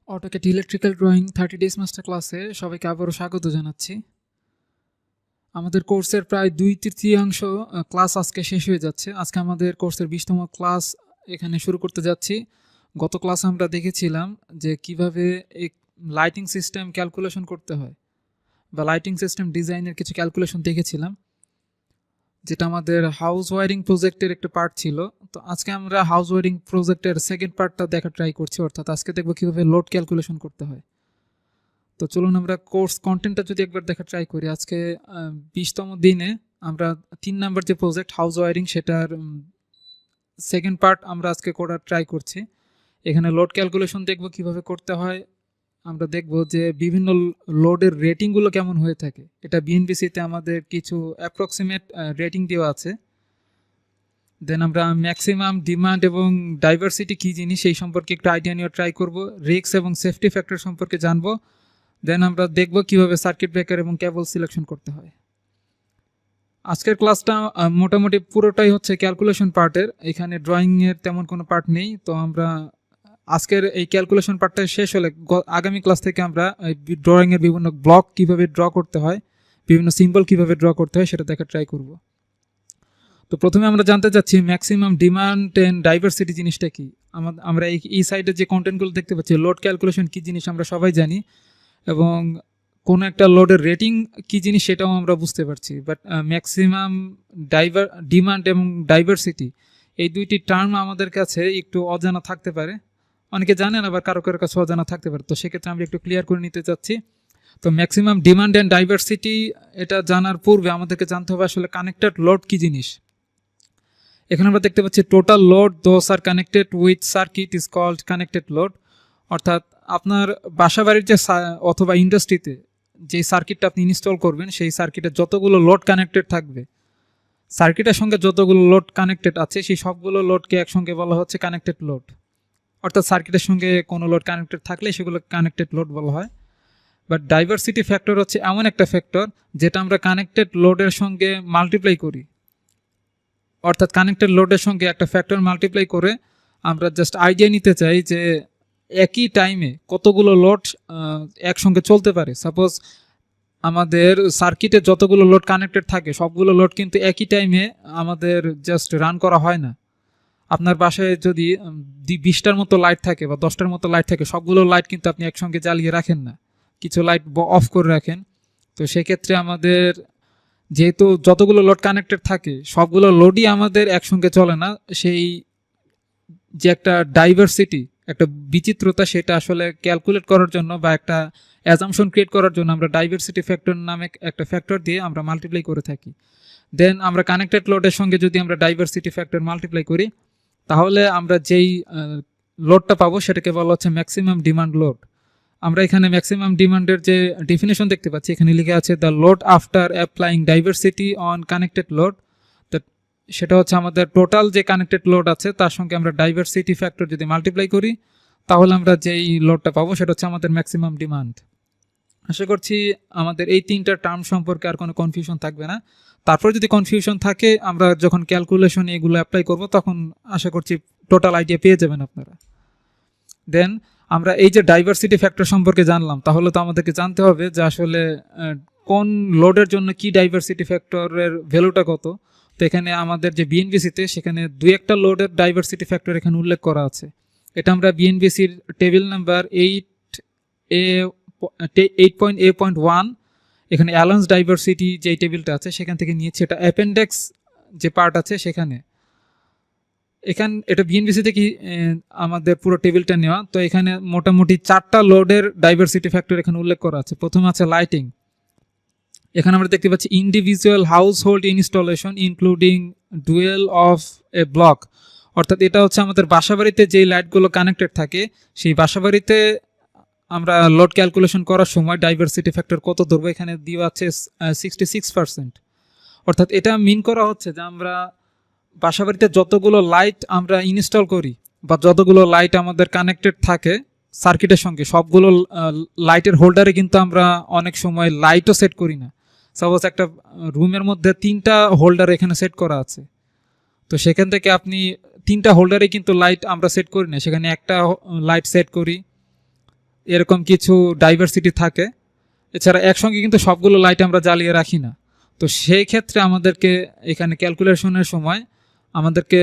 AutoCAD electrical drawing 30 days master ক্লাসে সবাইকে আবারও স্বাগত জানাচ্ছি। আমাদের কোর্সের প্রায় 2/3 ক্লাস আজকে শেষ হয়ে যাচ্ছে। আজকে আমাদের কোর্সের 20তম ক্লাস এখানে শুরু করতে যাচ্ছি। গত ক্লাসে আমরা দেখেছিলাম যে কিভাবে এই লাইটিং সিস্টেম ক্যালকুলেশন করতে হয় বা লাইটিং সিস্টেম ডিজাইনের কিছু ক্যালকুলেশন দেখেছিলাম, যেটা আমাদের হাউস ওয়ারিং প্রজেক্টের একটা পার্ট ছিল। তো আজকে আমরা হাউস ওয়ারিং প্রজেক্টের সেকেন্ড পার্টটা দেখা ট্রাই করছি, অর্থাৎ আজকে দেখব কীভাবে লোড ক্যালকুলেশন করতে হয়। তো চলুন আমরা কোর্স কন্টেন্টটা যদি একবার দেখা ট্রাই করি। আজকে 20তম দিনে আমরা 3 নাম্বার যে প্রজেক্ট হাউস ওয়ারিং সেটার সেকেন্ড পার্ট আমরা আজকে করার ট্রাই করছি। এখানে লোড ক্যালকুলেশন দেখব কিভাবে করতে হয়। আমরা দেখব যে বিভিন্ন লোডের রেটিংগুলো কেমন হয়ে থাকে। এটা বিএনবিসিতে আমাদের কিছু অ্যাপ্রক্সিমেট রেটিং দেওয়া আছে। দেন আমরা ম্যাক্সিমাম ডিমান্ড এবং ডাইভার্সিটি কী জিনিস সেই সম্পর্কে একটু আইডিয়া নেওয়ার ট্রাই করব। রিস্ক এবং সেফটি ফ্যাক্টর সম্পর্কে জানবো। দেন আমরা দেখব কিভাবে সার্কিট ব্রেকার এবং কেবল সিলেকশন করতে হয়। আজকের ক্লাসটা মোটামুটি পুরোটাই হচ্ছে ক্যালকুলেশন পার্টের। এখানে ড্রয়িংয়ের তেমন কোনো পার্ট নেই। তো আমরা আজকের এই ক্যালকুলেশন পার্টটা শেষ হলে আগামী ক্লাস থেকে আমরা ড্রয়িংয়ের বিভিন্ন ব্লক কিভাবে ড্র করতে হয়, বিভিন্ন সিম্বল কিভাবে ড্র করতে হয় সেটা দেখা ট্রাই করব। তো প্রথমে আমরা জানতে চাচ্ছি ম্যাক্সিমাম ডিমান্ড অ্যান্ড ডাইভার্সিটি জিনিসটা কি। আমরা এই সাইডে যে কন্টেন্টগুলো দেখতে পাচ্ছি, লোড ক্যালকুলেশন কী জিনিস আমরা সবাই জানি, এবং কোনো একটা লোডের রেটিং কী জিনিস সেটাও আমরা বুঝতে পারছি। বাট ম্যাক্সিমাম ডিমান্ড এবং ডাইভার্সিটি এই দুইটি টার্ম আমাদের কাছে একটু অজানা থাকতে পারে। অনেকে জানেন, আবার কারো কারো কাছে অজানা থাকতে পারে। তো সেক্ষেত্রে আমরা একটু ক্লিয়ার করে নিতে চাচ্ছি। তো ম্যাক্সিমাম ডিমান্ড অ্যান্ড ডাইভার্সিটি এটা জানার পূর্বে আমাদেরকে জানতে হবে আসলে কানেক্টেড লোড কী জিনিস। এখানে আমরা দেখতে পাচ্ছি total load those are connected with circuit is called connected load. অর্থাৎ আপনার বাসাবাড়ির যে অথবা ইন্ডাস্ট্রিতে যে সার্কিটটা আপনি ইনস্টল করবেন, সেই সার্কিটে যতগুলো লোড কানেক্টেড থাকবে, সার্কিটের সঙ্গে যতগুলো লোড কানেক্টেড আছে সেই সবগুলো লোডকে একসঙ্গে বলা হচ্ছে কানেক্টেড লোড। অর্থাৎ সার্কিটের সঙ্গে কোনো লোড কানেক্টেড থাকলে সেগুলো কানেক্টেড লোড বলা হয়। বাট ডাইভার্সিটি ফ্যাক্টর হচ্ছে এমন একটা ফ্যাক্টর যেটা আমরা কানেক্টেড লোডের সঙ্গে মাল্টিপ্লাই করি। অর্থাৎ কানেক্টেড লোডের সঙ্গে একটা ফ্যাক্টর মাল্টিপ্লাই করে আমরা জাস্ট আইডিয়া নিতে চাই যে একই টাইমে কতগুলো লোড একসঙ্গে চলতে পারে। সাপোজ আমাদের সার্কিটে যতগুলো লোড কানেক্টেড থাকে সবগুলো লোড কিন্তু একই টাইমে আমাদের জাস্ট রান করা হয় না। আপনার বাসায় যদি 20টার মতো লাইট থাকে বা 10টার মতো লাইট থাকে, সবগুলো লাইট কিন্তু আপনি একসঙ্গে জ্বালিয়ে রাখেন না, কিছু লাইট অফ করে রাখেন। তো সেক্ষেত্রে আমাদের যেহেতু যতগুলো লোড কানেক্টেড থাকে সবগুলো লোডই আমাদের একসঙ্গে চলে না, সেই যে একটা ডাইভার্সিটি, একটা বিচিত্রতা, সেটা আসলে ক্যালকুলেট করার জন্য বা একটা অ্যাজাম্পশন ক্রিয়েট করার জন্য আমরা ডাইভার্সিটি ফ্যাক্টর নামে একটা ফ্যাক্টর দিয়ে আমরা মাল্টিপ্লাই করে থাকি। দেন আমরা কানেক্টেড লোডের সঙ্গে যদি আমরা ডাইভার্সিটি ফ্যাক্টর মাল্টিপ্লাই করি, তাহলে আমরা যেই লোডটা পাবো সেটাকে বলা হচ্ছে ম্যাক্সিমাম ডিমান্ড লোড। আমরা এখানে ম্যাক্সিমাম ডিমান্ডের যে ডেফিনেশন দেখতে পাচ্ছি, এখানে লিখে আছে the load after applying diversity on connected load. সেটা হচ্ছে আমাদের টোটাল যে কানেক্টেড লোড আছে তার সঙ্গে আমরা ডাইভার্সিটি ফ্যাক্টর যদি মাল্টিপ্লাই করি, তাহলে আমরা যেই লোডটা পাবো সেটা হচ্ছে আমাদের ম্যাক্সিমাম ডিমান্ড। আশা করছি আমাদের এই তিনটা টার্ম সম্পর্কে আর কোনো কনফিউশন থাকবে না। তারপর যদি কনফিউশন থাকে, আমরা যখন ক্যালকুলেশন এগুলো অ্যাপ্লাই করব তখন আশা করছি টোটাল আইডিয়া পেয়ে যাবেন আপনারা। দেন আমরা এই যে ডাইভার্সিটি ফ্যাক্টর সম্পর্কে জানলাম, তাহলে তো আমাদেরকে জানতে হবে যে আসলে কোন লোডের জন্য কি ডাইভার্সিটি ফ্যাক্টরের ভ্যালুটা কত। তো এখানে আমাদের যে বিএনবিসিতে সেখানে 2-একটা লোডের ডাইভার্সিটি ফ্যাক্টর এখানে উল্লেখ করা আছে। এটা আমরা বিএনবিসির টেবিল নাম্বার 8.A.1 এখানে অ্যালান্স ডাইভার্সিটি যে টেবিলটা আছে সেখান থেকে নিয়েছি। এটা অ্যাপেন্ডেক্স যে পার্ট আছে সেখানে, এটা বিএনবিসি থেকে আমাদের পুরো টেবিলটা নেওয়া। তো এখানে মোটামুটি 4টা লোডের ডাইভার্সিটি ফ্যাক্টর এখানে উল্লেখ করা আছে। প্রথমে আছে লাইটিং। এখানে আমরা দেখতে পাচ্ছি individual house hold installation including dual of A block. অর্থাৎ এটা হচ্ছে আমাদের বাসাবাড়িতে যেই লাইটগুলো কানেক্টেড থাকে, সেই বাসাবাড়িতে আমরা লোড ক্যালকুলেশন করার সময় ডাইভার্সিটি ফ্যাক্টর কত ধরবো, এখানে দেওয়া আছে 66%। অর্থাৎ এটা মিন করা হচ্ছে যে আমরা বাসাবাড়িতে যতগুলো লাইট আমরা ইনস্টল করি বা যতগুলো লাইট আমাদের কানেক্টেড থাকে সার্কিটের সঙ্গে, সবগুলো লাইটের হোল্ডারে কিন্তু আমরা অনেক সময় লাইটও সেট করি না। সাপোজ একটা রুমের মধ্যে 3টা হোল্ডার এখানে সেট করা আছে, তো সেখান থেকে আপনি 3টা হোল্ডারে কিন্তু লাইট আমরা সেট করি না, সেখানে একটা লাইট সেট করি। এরকম কিছু ডাইভার্সিটি থাকে। এছাড়া একসঙ্গে কিন্তু সবগুলো লাইট আমরা জ্বালিয়ে রাখি না। তো সেই ক্ষেত্রে আমাদেরকে এখানে ক্যালকুলেশনের সময় আমাদেরকে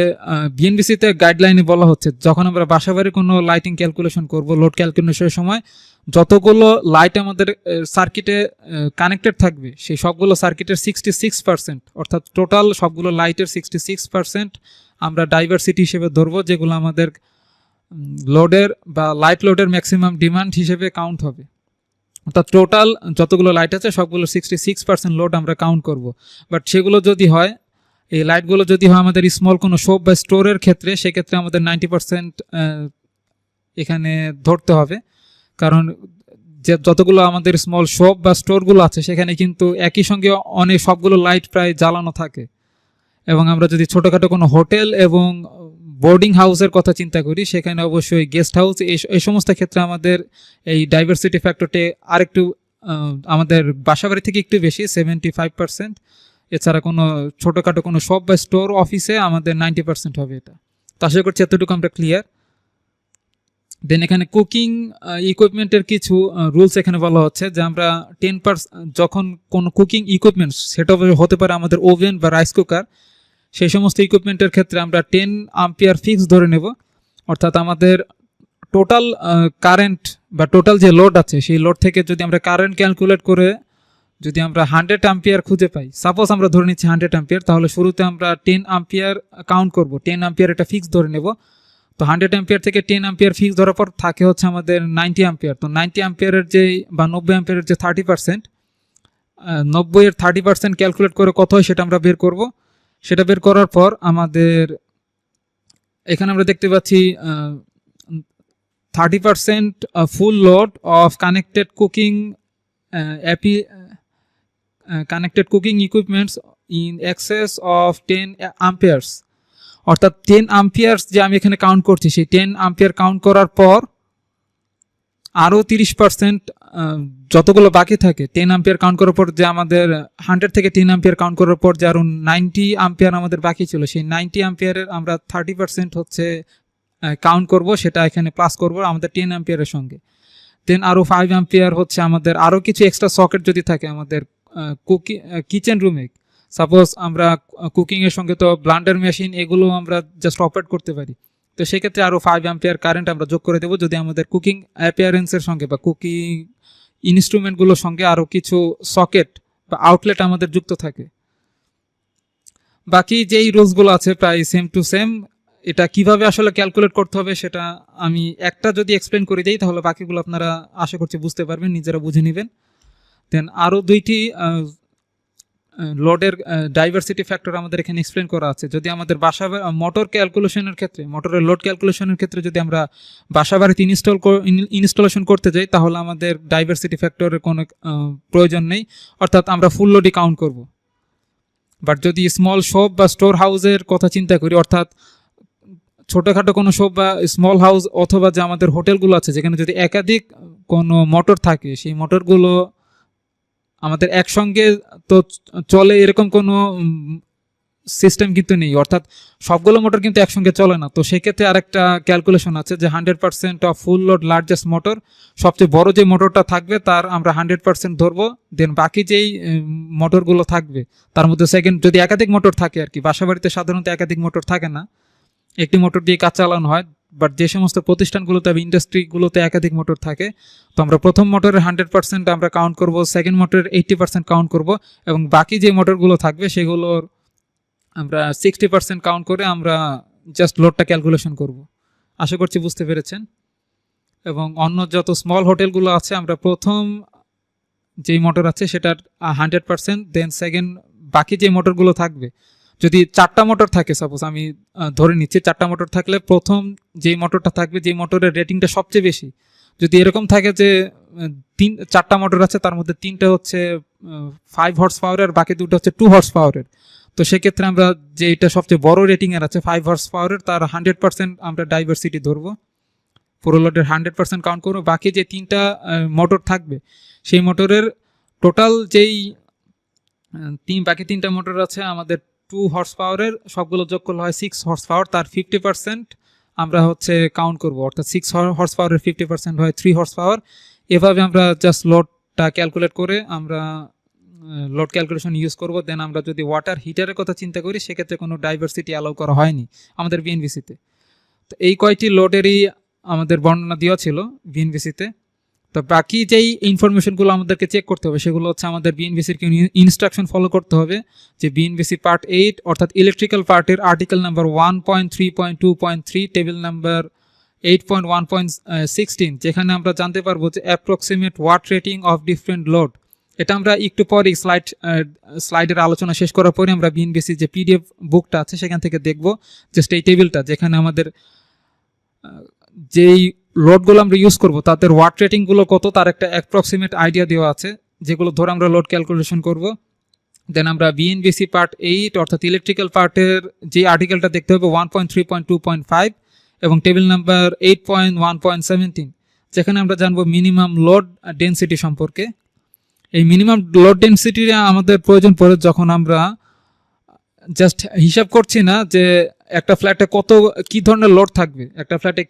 বিএনবিসিতে গাইডলাইনে বলা হচ্ছে, যখন আমরা বাসাবাড়ি কোনো লাইটিং ক্যালকুলেশন করব, লোড ক্যালকুলেশনের সময় যতগুলো লাইট আমাদের সার্কিটে কানেক্টেড থাকবে, সেই সবগুলো সার্কিটের 66%, অর্থাৎ টোটাল সবগুলো লাইটের 66% আমরা ডাইভার্সিটি হিসেবে ধরবো, যেগুলো আমাদের লোডের বা লাইট লোডের ম্যাক্সিমাম ডিমান্ড হিসেবে কাউন্ট হবে। অর্থাৎ টোটাল যতগুলো লাইট আছে সবগুলো 66% লোড আমরা কাউন্ট করব। বাট সেগুলো যদি হয়, এই লাইটগুলো যদি হয় আমাদের স্মল কোনো শপ বা স্টোরের ক্ষেত্রে, সেক্ষেত্রে আমাদের 90% এখানে ধরতে হবে। কারণ যে যতগুলো আমাদের স্মল শপ বা স্টোরগুলো আছে সেখানে কিন্তু একই সঙ্গে অনেক সবগুলো লাইট প্রায় জ্বালানো থাকে। এবং আমরা যদি ছোটোখাটো কোনো হোটেল এবং বোর্ডিং হাউসের কথা চিন্তা করি, সেখানে অবশ্যই গেস্ট হাউস, এই সমস্ত ক্ষেত্রে আমাদের এই ডাইভার্সিটি ফ্যাক্টরটি আরেকটু আমাদের বাসাবাড়ি থেকে একটু বেশি, 75%। এছাড়া কোনো ছোটোখাটো কোনো শপ বা স্টোর অফিসে আমাদের 90% হবে। এটা তো আশা করছি এতটুকু আমরা ক্লিয়ার। দেন এখানে কুকিং ইকুইপমেন্টের কিছু রুলস এখানে বলা হচ্ছে, যে আমরা 10% যখন কোনো কুকিং ইকুইপমেন্টস, সেটা হতে পারে আমাদের ওভেন বা রাইস কুকার, সেই সমস্ত ইকুইপমেন্টের ক্ষেত্রে আমরা 10 আম্পিয়ার ফিক্স ধরে নেব। অর্থাৎ আমাদের টোটাল কারেন্ট বা টোটাল যে লোড আছে, সেই লোড থেকে যদি আমরা কারেন্ট ক্যালকুলেট করে যদি আমরা 100 আম্পিয়ার খুঁজে পাই, সাপোজ আমরা ধরে নিচ্ছি 100 আম্পিয়ার, তাহলে শুরুতে আমরা 10 আম্পিয়ার কাউন্ট করব, 10 আম্পিয়ার এটা ফিক্স ধরে নেব। তো 100 আম্পিয়ার থেকে 10 আম্পিয়ার ফিক্স ধরার পর থাকে হচ্ছে আমাদের 90 আম্পিয়ার। তো 90 আম্পিয়ারের যে বা 90 আম্পিয়ারের যে 30%, 90-এর 30% ক্যালকুলেট করে কত হয় সেটা আমরা বের করব। সেটা বের করার পর আমাদের এখানে আমরা দেখতে পাচ্ছি 30% full load of connected cooking connected cooking equipments in access of 10 আম্পিয়ার্স। অর্থাৎ 10 আম্পিয়ার্স যে আমি এখানে কাউন্ট করছি, সেই 10 আম্পিয়ার কাউন্ট করার পর আরও 30% যতগুলো বাকি থাকে, 10 আম্পিয়ার কাউন্ট করার পর যে আমাদের 100 থেকে 10 আম্পিয়ার কাউন্ট করার পর যে আরও 90 আম্পিয়ার আমাদের বাকি ছিল, সেই 90 আম্পিয়ারের আমরা 30% হচ্ছে কাউন্ট করব, সেটা এখানে প্লাস করব আমাদের 10 আম্পিয়ারের সঙ্গে। দেন আরও 5 আম্পিয়ার হচ্ছে আমাদের আরও কিছু এক্সট্রা সকেট যদি থাকে আমাদের কিচেন রুমে, সাপোজ আমরা কুকিংয়ের সঙ্গে তো ব্লান্ডার মেশিন এগুলো আমরা জাস্ট অপারেট করতে পারি, তো সেক্ষেত্রে আরও 5 অ্যাম্পিয়ার কারেন্ট আমরা যোগ করে দেবো, যদি আমাদের কুকিং অ্যাপিয়ারেন্সের সঙ্গে বা কুকিং ইনস্ট্রুমেন্টগুলোর সঙ্গে আরও কিছু সকেট বা আউটলেট আমাদের যুক্ত থাকে। বাকি যেই রুলসগুলো আছে প্রায় সেম টু সেম। এটা কিভাবে আসলে ক্যালকুলেট করতে হবে সেটা আমি একটা যদি এক্সপ্লেন করে দিই, তাহলে বাকিগুলো আপনারা আশা করছি বুঝতে পারবেন, নিজেরা বুঝে নেবেন। দেন আরও দুইটি লোডের ডাইভার্সিটি ফ্যাক্টর আমাদের এখানে এক্সপ্লেন করা আছে। যদি আমাদের বাসা মোটর ক্যালকুলেশনের ক্ষেত্রে, মোটরের লোড ক্যালকুলেশনের ক্ষেত্রে যদি আমরা বাসা বাড়িতে ইনস্টলেশন করতে যাই, তাহলে আমাদের ডাইভার্সিটি ফ্যাক্টরের কোনো প্রয়োজন নেই, অর্থাৎ আমরা ফুল লোডই কাউন্ট করব। বাট যদি স্মল শপ বা স্টোর হাউসের কথা চিন্তা করি, অর্থাৎ ছোটোখাটো কোনো শপ বা স্মল হাউস অথবা যে আমাদের হোটেলগুলো আছে, যেখানে যদি একাধিক কোনো মোটর থাকে, সেই মোটরগুলো আমাদের একসঙ্গে তো চলে এরকম কোনো সিস্টেম কিন্তু নেই, অর্থাৎ সবগুলো মোটর কিন্তু একসঙ্গে চলে না। তো সেক্ষেত্রে আরেকটা ক্যালকুলেশন আছে যে 100% of full load largest motor, সবচেয়ে বড় যে মোটরটা থাকবে তার আমরা 100% ধরবো। দেন বাকি যেই মোটরগুলো থাকবে তার মধ্যে সেকেন্ড, যদি একাধিক মোটর থাকে আর কি, বাসাবাড়িতে সাধারণত একাধিক মোটর থাকে না, একটি মোটর দিয়ে কাজ চালানো হয়। বাট যে সমস্ত প্রতিষ্ঠানগুলোতে বা ইন্ডাস্ট্রিগুলোতে একাধিক মোটর থাকে, তো আমরা প্রথম মোটরের 100% আমরা কাউন্ট করব, সেকেন্ড মোটরের 80% কাউন্ট করব, এবং বাকি যে মোটরগুলো থাকবে সেগুলোর আমরা 60% কাউন্ট করে আমরা জাস্ট লোডটা ক্যালকুলেশন করব। আশা করছি বুঝতে পেরেছেন। এবং অন্য যত স্মল হোটেলগুলো আছে, আমরা প্রথম যেই মোটর আছে সেটার 100%, দেন সেকেন্ড বাকি যে মোটরগুলো থাকবে, যদি 4টা মোটর থাকে, সাপোজ আমি ধরে নিচ্ছি 4টা মোটর থাকলে প্রথম যেই মোটরটা থাকবে, যেই মোটরের রেটিংটা সবচেয়ে বেশি, যদি এরকম থাকে যে 4টা মোটর আছে, তার মধ্যে 3টা হচ্ছে 5 হর্স পাওয়ারের, বাকি 2টা হচ্ছে 2 হর্স পাওয়ারের, তো সেক্ষেত্রে আমরা যে এটা সবচেয়ে বড় রেটিংয়ের আছে 5 হর্স পাওয়ারের, তার 100% আমরা ডাইভার্সিটি ধরবো, পুরো লোডের 100% কাউন্ট করবো। বাকি যে 3টা মোটর থাকবে, সেই মোটরের টোটাল যেই বাকি 3টা মোটর আছে আমাদের 2 হর্স পাওয়ারের, সবগুলো যোগ করলে হয় 6 হর্স পাওয়ার, তার 50% আমরা হচ্ছে কাউন্ট করব, অর্থাৎ 6 হর্স পাওয়ারের 50% হয় 3 হর্স পাওয়ার। এভাবে আমরা জাস্ট লোডটা ক্যালকুলেট করে আমরা লোড ক্যালকুলেশন ইউজ করব। দেন আমরা যদি ওয়াটার হিটারের কথা চিন্তা করি, সেক্ষেত্রে কোনো ডাইভার্সিটি অ্যালাউ করা হয়নি আমাদের বিএনবিসিতে। তো এই কয়টি লোডেরই আমাদের বর্ণনা দেওয়া ছিল বিএনবিসিতে। তো বাকি যেই ইনফরমেশনগুলো আমাদেরকে চেক করতে হবে সেগুলো হচ্ছে আমাদের বিএনবিসির ইনস্ট্রাকশন ফলো করতে হবে, যে বিএনবিসি পার্ট 8 অর্থাৎ ইলেকট্রিক্যাল পার্টের আর্টিকেল নাম্বার 1.3.2.3 টেবিল নাম্বার 8.1.16, যেখানে আমরা জানতে পারবো যে approximate watt rating of different load. এটা আমরা একটু পরে স্লাইডের আলোচনা শেষ করার পরে আমরা বিএনবিসি যে পিডিএফ বুকটা আছে সেখান থেকে দেখব জাস্ট এই টেবিলটা, যেখানে আমাদের যেই লোডগুলো আমরা ইউজ করব তাদের ওয়াট রেটিংগুলো কত তার একটা অ্যাপ্রক্সিমেট আইডিয়া দেওয়া আছে, যেগুলো ধরে আমরা লোড ক্যালকুলেশন করব। দেন আমরা বিএনবিসি পার্ট 8 অর্থাৎ ইলেকট্রিক্যাল পার্টের যে আর্টিকেলটা দেখতে হবে 1.3.2.5 এবং টেবিল নাম্বার 8.1.17, যেখানে আমরা জানবো মিনিমাম লোড ডেনসিটি সম্পর্কে। এই মিনিমাম লোড ডেনসিটি আমাদের প্রয়োজন পড়ে যখন আমরা জাস্ট হিসাব করছি না যে একটা ফ্ল্যাটে কি ধরনের লোড থাকবে, একটা ফ্ল্যাটে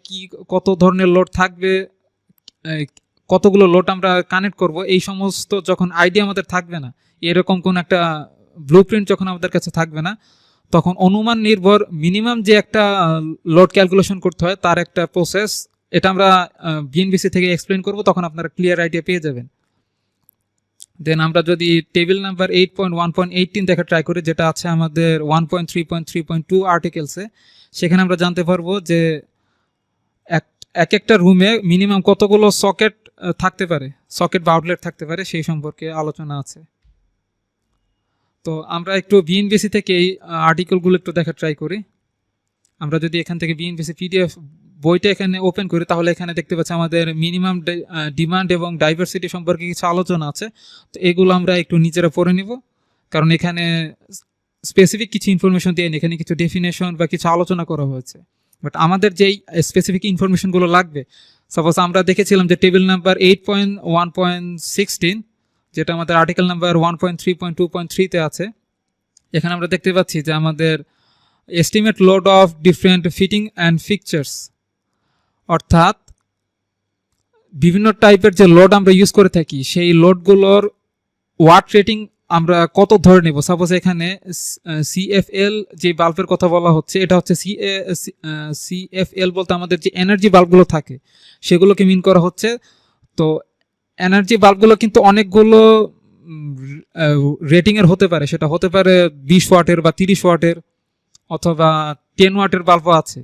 কত ধরনের লোড থাকবে, কতগুলো লোড আমরা কানেক্ট করব, এই সমস্ত যখন আইডিয়া আমাদের থাকবে না, এরকম কোন একটা ব্লুপ্রিন্ট যখন আমাদের কাছে থাকবে না, তখন অনুমান নির্ভর মিনিমাম যে একটা লোড ক্যালকুলেশন করতে হয় তার একটা প্রসেস, এটা আমরা বিএনবিসি থেকে এক্সপ্লেন করব, তখন আপনারা ক্লিয়ার আইডিয়া পেয়ে যাবেন। দেন আমরা যদি টেবিল নাম্বার 8.1.18 দেখা ট্রাই করি, যেটা আছে আমাদের 1.3.3.2 আর্টিকেলসে, সেখানে আমরা জানতে পারবো যে এক একটা রুমে মিনিমাম কতগুলো সকেট থাকতে পারে, সকেট বা আউটলেট থাকতে পারে, সেই সম্পর্কে আলোচনা আছে। তো আমরা একটু বিএনবিসি থেকে এই আর্টিকেলগুলো একটু দেখা ট্রাই করি। আমরা যদি এখান থেকে বিএনবিসি পিডিএফ বইটা এখানে ওপেন করি, তাহলে এখানে দেখতে পাচ্ছি আমাদের মিনিমাম ডিমান্ড এবং ডাইভার্সিটি সম্পর্কে কিছু আলোচনা আছে। তো এগুলো আমরা একটু নিজেরা পড়ে নিব, কারণ এখানে স্পেসিফিক কিছু ইনফরমেশন দিয়ে এখানে কিছু ডেফিনেশন বা কিছু আলোচনা করা হয়েছে। বাট আমাদের যেই স্পেসিফিক ইনফরমেশনগুলো লাগবে, সাপোজ আমরা দেখেছিলাম যে টেবিল নাম্বার 8.1.16, যেটা আমাদের আর্টিকেল নাম্বার 1.3.2.3-তে আছে, এখানে আমরা দেখতে পাচ্ছি যে আমাদের estimate load of different fitting and fixtures, অর্থাৎ বিভিন্ন টাইপের যে লোড আমরা ইউজ করে থাকি সেই লোডগুলোর ওয়াট রেটিং আমরা কত ধরে নেব। সাপোজ এখানে সিএফএল যে বাল্বের কথা বলা হচ্ছে, এটা হচ্ছে সিএফএল বলতে আমাদের যে এনার্জি বাল্বগুলো থাকে সেগুলোকে মিন করা হচ্ছে। তো এনার্জি বাল্বগুলো কিন্তু অনেকগুলো রেটিংয়ের হতে পারে, সেটা হতে পারে 20 ওয়াটের বা 30 ওয়াটের অথবা 10 ওয়াটের বাল্বও আছে।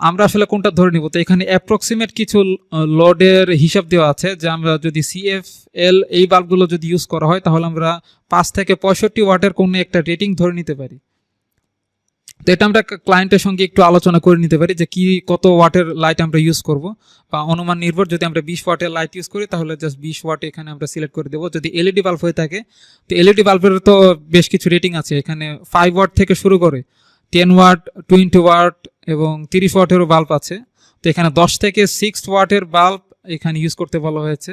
আমরা আসলে কোনটা ধরে নিব? তো এখানে অ্যাপ্রক্সিমেট কিছু লোডের হিসাব দেওয়া আছে, যে আমরা যদি সিএফএল এই বাল্বগুলো যদি ইউজ করা হয় তাহলে আমরা 5 থেকে 65 ওয়াটের কোনো একটা রেটিং ধরে নিতে পারি। তো এটা আমরা ক্লায়েন্টের সঙ্গে একটু আলোচনা করে নিতে পারি যে কত ওয়াটের লাইট আমরা ইউজ করব, বা অনুমান নির্ভর যদি আমরা 20 ওয়াটের লাইট ইউজ করি তাহলে জাস্ট 20 ওয়াট এখানে আমরা সিলেক্ট করে দেবো। যদি এলইডি বাল্ব হয়ে থাকে, তো এলইডি বাল্বের তো বেশ কিছু রেটিং আছে, এখানে 5 ওয়াট থেকে শুরু করে 10 ওয়াট, 20 ওয়াট এবং 30 ওয়াটেরও বাল্ব আছে। তো এখানে 10 থেকে 6 ওয়াটের বাল্ব এখানে ইউজ করতে বলা হয়েছে।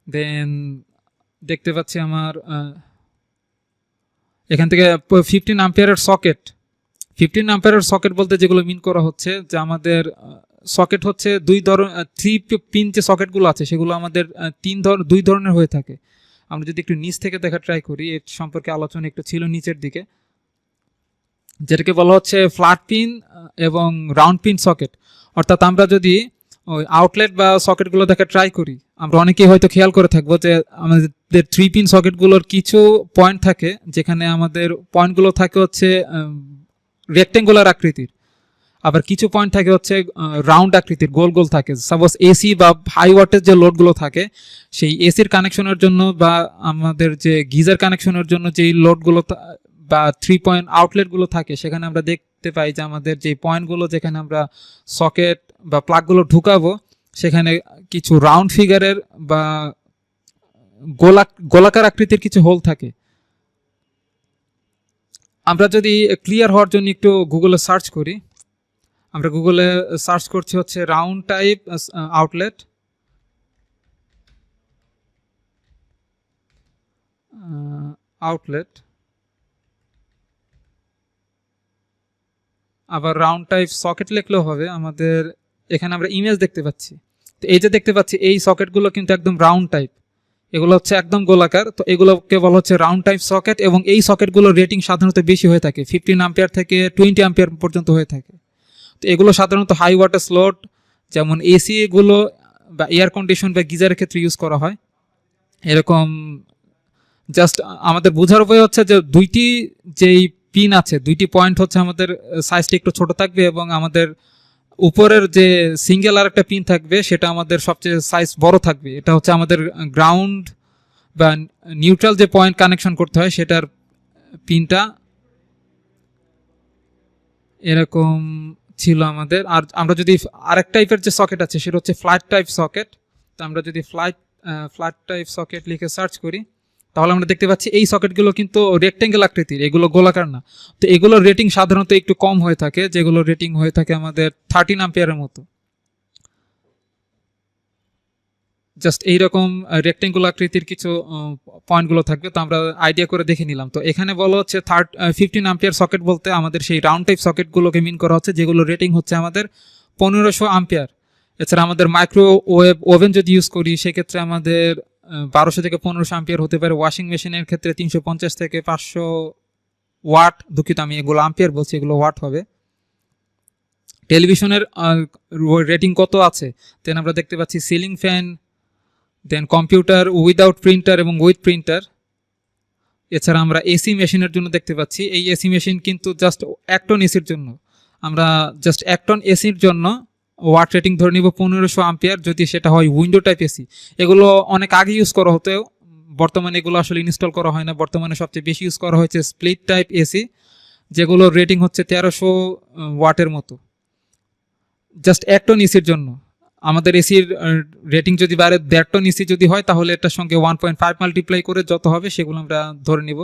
দেন দেখতে পাচ্ছি আমার এখান থেকে 15 অ্যাম্পিয়ারের সকেট। 15 অ্যাম্পিয়ারের সকেট বলতে যেগুলো মিন করা হচ্ছে, যে আমাদের সকেট হচ্ছে 3 পিন যে সকেটগুলো আছে সেগুলো আমাদের 2 ধরনের হয়ে থাকে। আমরা যদি একটু নিচ থেকে দেখা ট্রাই করি, এর সম্পর্কে আলোচনা একটু ছিল নিচের দিকে, যেটাকে বলা হচ্ছে ফ্ল্যাট পিন এবং রাউন্ড পিন সকেট। অর্থাৎ আমরা যদি ওই আউটলেট বা সকেটগুলো দেখা ট্রাই করি, আমরা অনেকেই হয়তো খেয়াল করে থাকবো যে আমাদের 3 পিন সকেটগুলোর কিছু পয়েন্ট থাকে, যেখানে আমাদের পয়েন্টগুলো থাকে হচ্ছে রেক্টেঙ্গুলার আকৃতির, আবার কিছু পয়েন্ট থাকে হচ্ছে রাউন্ড আকৃতির, গোল গোল থাকে। সাপোজ এসি বা হাই ওয়াটের যে লোডগুলো থাকে, সেই এসির কানেকশনের জন্য বা আমাদের যে গিজার কানেকশনের জন্য যেই লোডগুলো বা 3 পয়েন্ট আউটলেটগুলো থাকে, সেখানে আমরা দেখতে পাই যে আমাদের যে পয়েন্টগুলো যেখানে আমরা সকেট বা প্লাগগুলো ঢুকাবো, সেখানে কিছু রাউন্ড ফিগারের বা গোলাকার আকৃতির কিছু হোল থাকে। আমরা যদি ক্লিয়ার হওয়ার জন্য একটু গুগলে সার্চ করি, আমরা গুগলে সার্চ করছি হচ্ছে রাউন্ড টাইপ আউটলেট, আউটলেট আবার রাউন্ড টাইপ সকেট লিখলেও হবে। আমাদের এখানে আমরা ইমেজ দেখতে পাচ্ছি, তো এই যে দেখতে পাচ্ছি এই সকেটগুলো কিন্তু একদম রাউন্ড টাইপ, এগুলো হচ্ছে একদম গোলাকার, তো এগুলোকে বলা হচ্ছে রাউন্ড টাইপ সকেট। এবং এই সকেটগুলোর রেটিং সাধারণত বেশি হয়ে থাকে, 15 অ্যাম্পিয়ার থেকে 20 অ্যাম্পিয়ার পর্যন্ত হয়ে থাকে। তো এগুলো সাধারণত হাই ওয়াটার স্লট, যেমন এসি এগুলো বা এয়ার কন্ডিশন বা গিজারের ক্ষেত্রে ইউজ করা হয়। এরকম জাস্ট আমাদের বোঝার উপায় হচ্ছে যে দুইটি যেই পিন আছে, দুইটি পয়েন্ট হচ্ছে আমাদের সাইজটা একটু ছোট থাকবে, এবং আমাদের উপরের যে সিঙ্গেল আর একটা পিন থাকবে সেটা আমাদের সবচেয়ে সাইজ বড় থাকবে। এটা হচ্ছে আমাদের গ্রাউন্ড বা নিউট্রাল যে পয়েন্ট কানেকশন করতে হয় সেটার পিনটা এরকম ছিল আমাদের। আর আমরা যদি আরেক টাইপের যে সকেট আছে সেটা হচ্ছে ফ্ল্যাট টাইপ সকেট। তো আমরা যদি ফ্ল্যাট টাইপ সকেট লিখে সার্চ করি তাহলে আমরা দেখতে পাচ্ছি এই সকেটগুলো কিন্তু রেক্টেঙ্গেল আকৃতির, এগুলো গোলাকার না। তো এগুলোর রেটিং সাধারণত একটু কম হয়ে থাকে, যেগুলো রেটিং হয়ে থাকে আমাদের 13 অ্যাম্পিয়ারের মতো। জাস্ট এইরকম রেক্টেঙ্গুল আকৃতির কিছু পয়েন্টগুলো থাকবে, তো আমরা আইডিয়া করে দেখে নিলাম। তো এখানে বলা হচ্ছে 15 অ্যাম্পিয়ার সকেট বলতে আমাদের সেই রাউন্ড টাইপ সকেটগুলোকে মিন করা হচ্ছে, যেগুলো রেটিং হচ্ছে আমাদের 1500 অ্যাম্পিয়ার। এছাড়া আমাদের মাইক্রোওয়েভ ওভেন যদি ইউজ করি সেক্ষেত্রে আমাদের 1200 থেকে 1500 অ্যাম্পিয়ার হতে পারে। ওয়াশিং মেশিনের ক্ষেত্রে 350 থেকে 500 ওয়াট, দুঃখিত আমি এগুলো আম্পিয়ার বলছি, এগুলো ওয়াট হবে। টেলিভিশনের রেটিং কত আছে দেন আমরা দেখতে পাচ্ছি সিলিং ফ্যান, দেন কম্পিউটার উইদাউট প্রিন্টার এবং উইথ প্রিন্টার। এছাড়া আমরা এসি মেশিনের জন্য দেখতে পাচ্ছি, এই এসি মেশিন কিন্তু জাস্ট 1 টন এসির জন্য, আমরা জাস্ট 1 টন এসির জন্য ওয়াট রেটিং ধরে নিব 1500 অ্যাম্পিয়ার, যদি সেটা হয় উইন্ডো টাইপ এসি। এগুলো অনেক আগে ইউজ করা হতো, বর্তমানে এগুলো আসলে ইনস্টল করা হয় না। বর্তমানে সবচেয়ে বেশি ইউজ করা হয়েছে স্প্লিট টাইপ এসি, যেগুলোর রেটিং হচ্ছে 1300 ওয়াটের মতো, জাস্ট 1 টন এসির জন্য। আমাদের এসির রেটিং যদি বাড়ে 1.5 টন এসি যদি হয় তাহলে এটার সঙ্গে 1.5 মাল্টিপ্লাই করে যত হবে সেগুলো আমরা ধরে নিব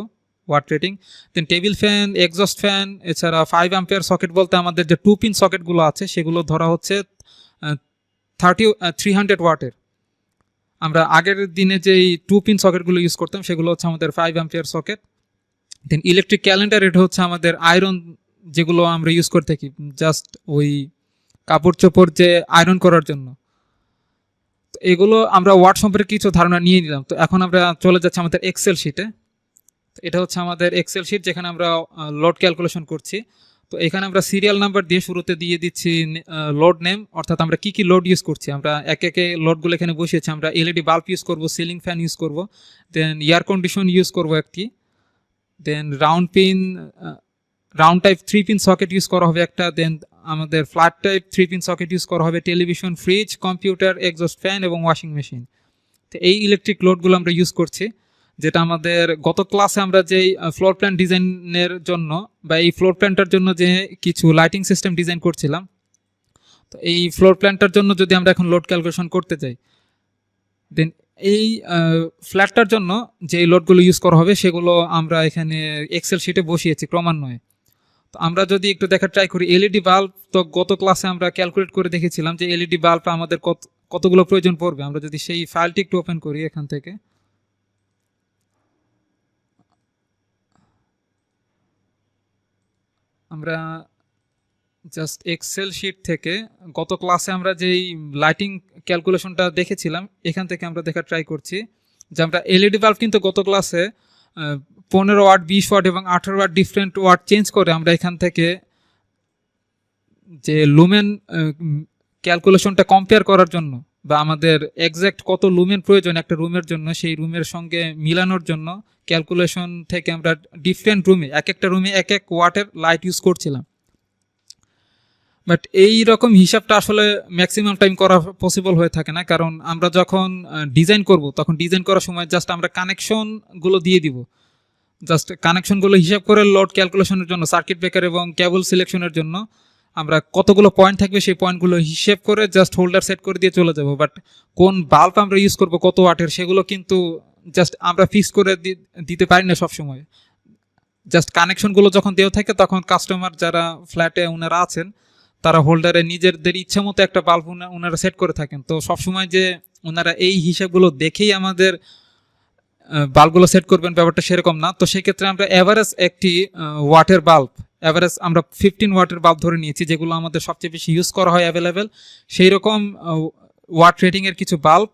ওয়াট রেটিং। দেন টেবিল ফ্যান, এক্সস্ট ফ্যান, এছাড়া 5 অ্যাম্পিয়ার সকেট বলতে আমাদের যে 2 পিন সকেটগুলো আছে সেগুলো ধরা হচ্ছে 300 ওয়াটের। আমরা আগের দিনে যেই 2 পিন সকেটগুলো ইউজ করতাম সেগুলো হচ্ছে আমাদের 5 অ্যাম্পিয়ার সকেট। দেন ইলেকট্রিক ক্যালেন্ডার, এটা হচ্ছে আমাদের আয়রন যেগুলো আমরা ইউজ করে থাকি, জাস্ট ওই কাপড় চোপড় যে আয়রন করার জন্য। তো এগুলো আমরা ওয়াট সম্পর্কে কিছু ধারণা নিয়ে নিলাম। তো এখন আমরা চলে যাচ্ছি আমাদের এক্সেল শিটে। তো এটা হচ্ছে আমাদের এক্সেল শিট, যেখানে আমরা লোড ক্যালকুলেশন করছি। তো এখানে আমরা সিরিয়াল নাম্বার দিয়ে শুরুতে দিয়ে দিচ্ছি লোড নেম, অর্থাৎ আমরা কি কি লোড ইউজ করছি। আমরা একে একে লোডগুলো এখানে বসিয়েছি। আমরা এলইডি বাল্ব ইউজ করব, সিলিং ফ্যান ইউজ করব, দেন এয়ার কন্ডিশন ইউজ করব একটি, then round type 3 pin socket use করা হবে একটা, দেন আমাদের flat type 3 pin socket use করা হবে television, fridge, computer, exhaust fan এবং ওয়াশিং মেশিন। তো এই ইলেকট্রিক লোডগুলো আমরা ইউজ করছি, যেটা আমাদের গত ক্লাসে আমরা যেই ফ্লোর প্ল্যান ডিজাইনের জন্য বা এই ফ্লোর প্ল্যানটার জন্য যে কিছু লাইটিং সিস্টেম ডিজাইন করছিলাম, তো এই ফ্লোর প্ল্যানটার জন্য যদি আমরা এখন লোড ক্যালকুলেশন করতে চাই, দেন এই ফ্ল্যাটটার জন্য যে লোডগুলো ইউজ করা হবে সেগুলো আমরা এখানে এক্সেল শিটে বসিয়েছি ক্রমান্বয়ে। তো আমরা যদি একটু দেখার ট্রাই করি, এলইডি বাল্ব তো গত ক্লাসে আমরা ক্যালকুলেট করে দেখেছিলাম যে এলইডি বাল্ব আমাদের কতগুলো প্রয়োজন পড়বে। আমরা যদি সেই ফাইলটি একটু ওপেন করি এখান থেকে, আমরা জাস্ট এক্সেল শিট থেকে গত ক্লাসে আমরা যেই লাইটিং ক্যালকুলেশনটা দেখেছিলাম এখান থেকে আমরা দেখার ট্রাই করছি যে আমরা এলইডি বাল্ব কিন্তু গত ক্লাসে 15 ওয়াট, 20 ওয়াট এবং 18 ওয়াট ডিফারেন্ট ওয়াট চেঞ্জ করে আমরা এখান থেকে যে লুমেন ক্যালকুলেশনটা কম্পেয়ার করার জন্য বা আমাদের এক্স্যাক্ট কত লুমেন প্রয়োজন একটা রুমের জন্য, সেই রুমের সঙ্গে মিলানোর জন্য ক্যালকুলেশন থেকে আমরা ডিফারেন্ট রুমে এক একটা রুমে এক এক ওয়াটের লাইট ইউজ করছিলাম। বাট এই রকম হিসাবটা আসলে ম্যাক্সিমাম টাইম করা পসিবল হয়ে থাকে না, কারণ আমরা যখন ডিজাইন করব তখন ডিজাইন করার সময় জাস্ট আমরা কানেকশনগুলো দিয়ে দিব, জাস্ট কানেকশনগুলো হিসাব করে লোড ক্যালকুলেশনের জন্য, সার্কিট ব্রেকার এবং কেবল সিলেকশনের জন্য আমরা কতগুলো পয়েন্ট থাকবে সেই পয়েন্টগুলো হিসেব করে জাস্ট হোল্ডার সেট করে দিয়ে চলে যাব। বাট কোন বাল্ব আমরা ইউজ করব কত ওয়াটের সেগুলো কিন্তু জাস্ট আমরা ফিক্স করে দিতে পারি না সবসময়। জাস্ট কানেকশনগুলো যখন দেওয়া থাকে তখন কাস্টমার যারা ফ্ল্যাটে ওনারা আছেন তারা হোল্ডারে নিজেদের ইচ্ছা মতো একটা বাল্ব ওনারা সেট করে থাকেন। তো সবসময় যে ওনারা এই হিসাবগুলো দেখেই আমাদের বাল্বগুলো সেট করবেন ব্যাপারটা সেরকম না। তো সেক্ষেত্রে আমরা অ্যাভারেজ একটি ওয়াটের বাল্ব অ্যাভারেজ আমরা 15 ওয়াটের বাল্ব ধরে নিয়েছি, যেগুলো আমাদের সবচেয়ে বেশি ইউজ করা হয় অ্যাভেলেবেল। সেই রকম ওয়াট রেটিংয়ের কিছু বাল্ব,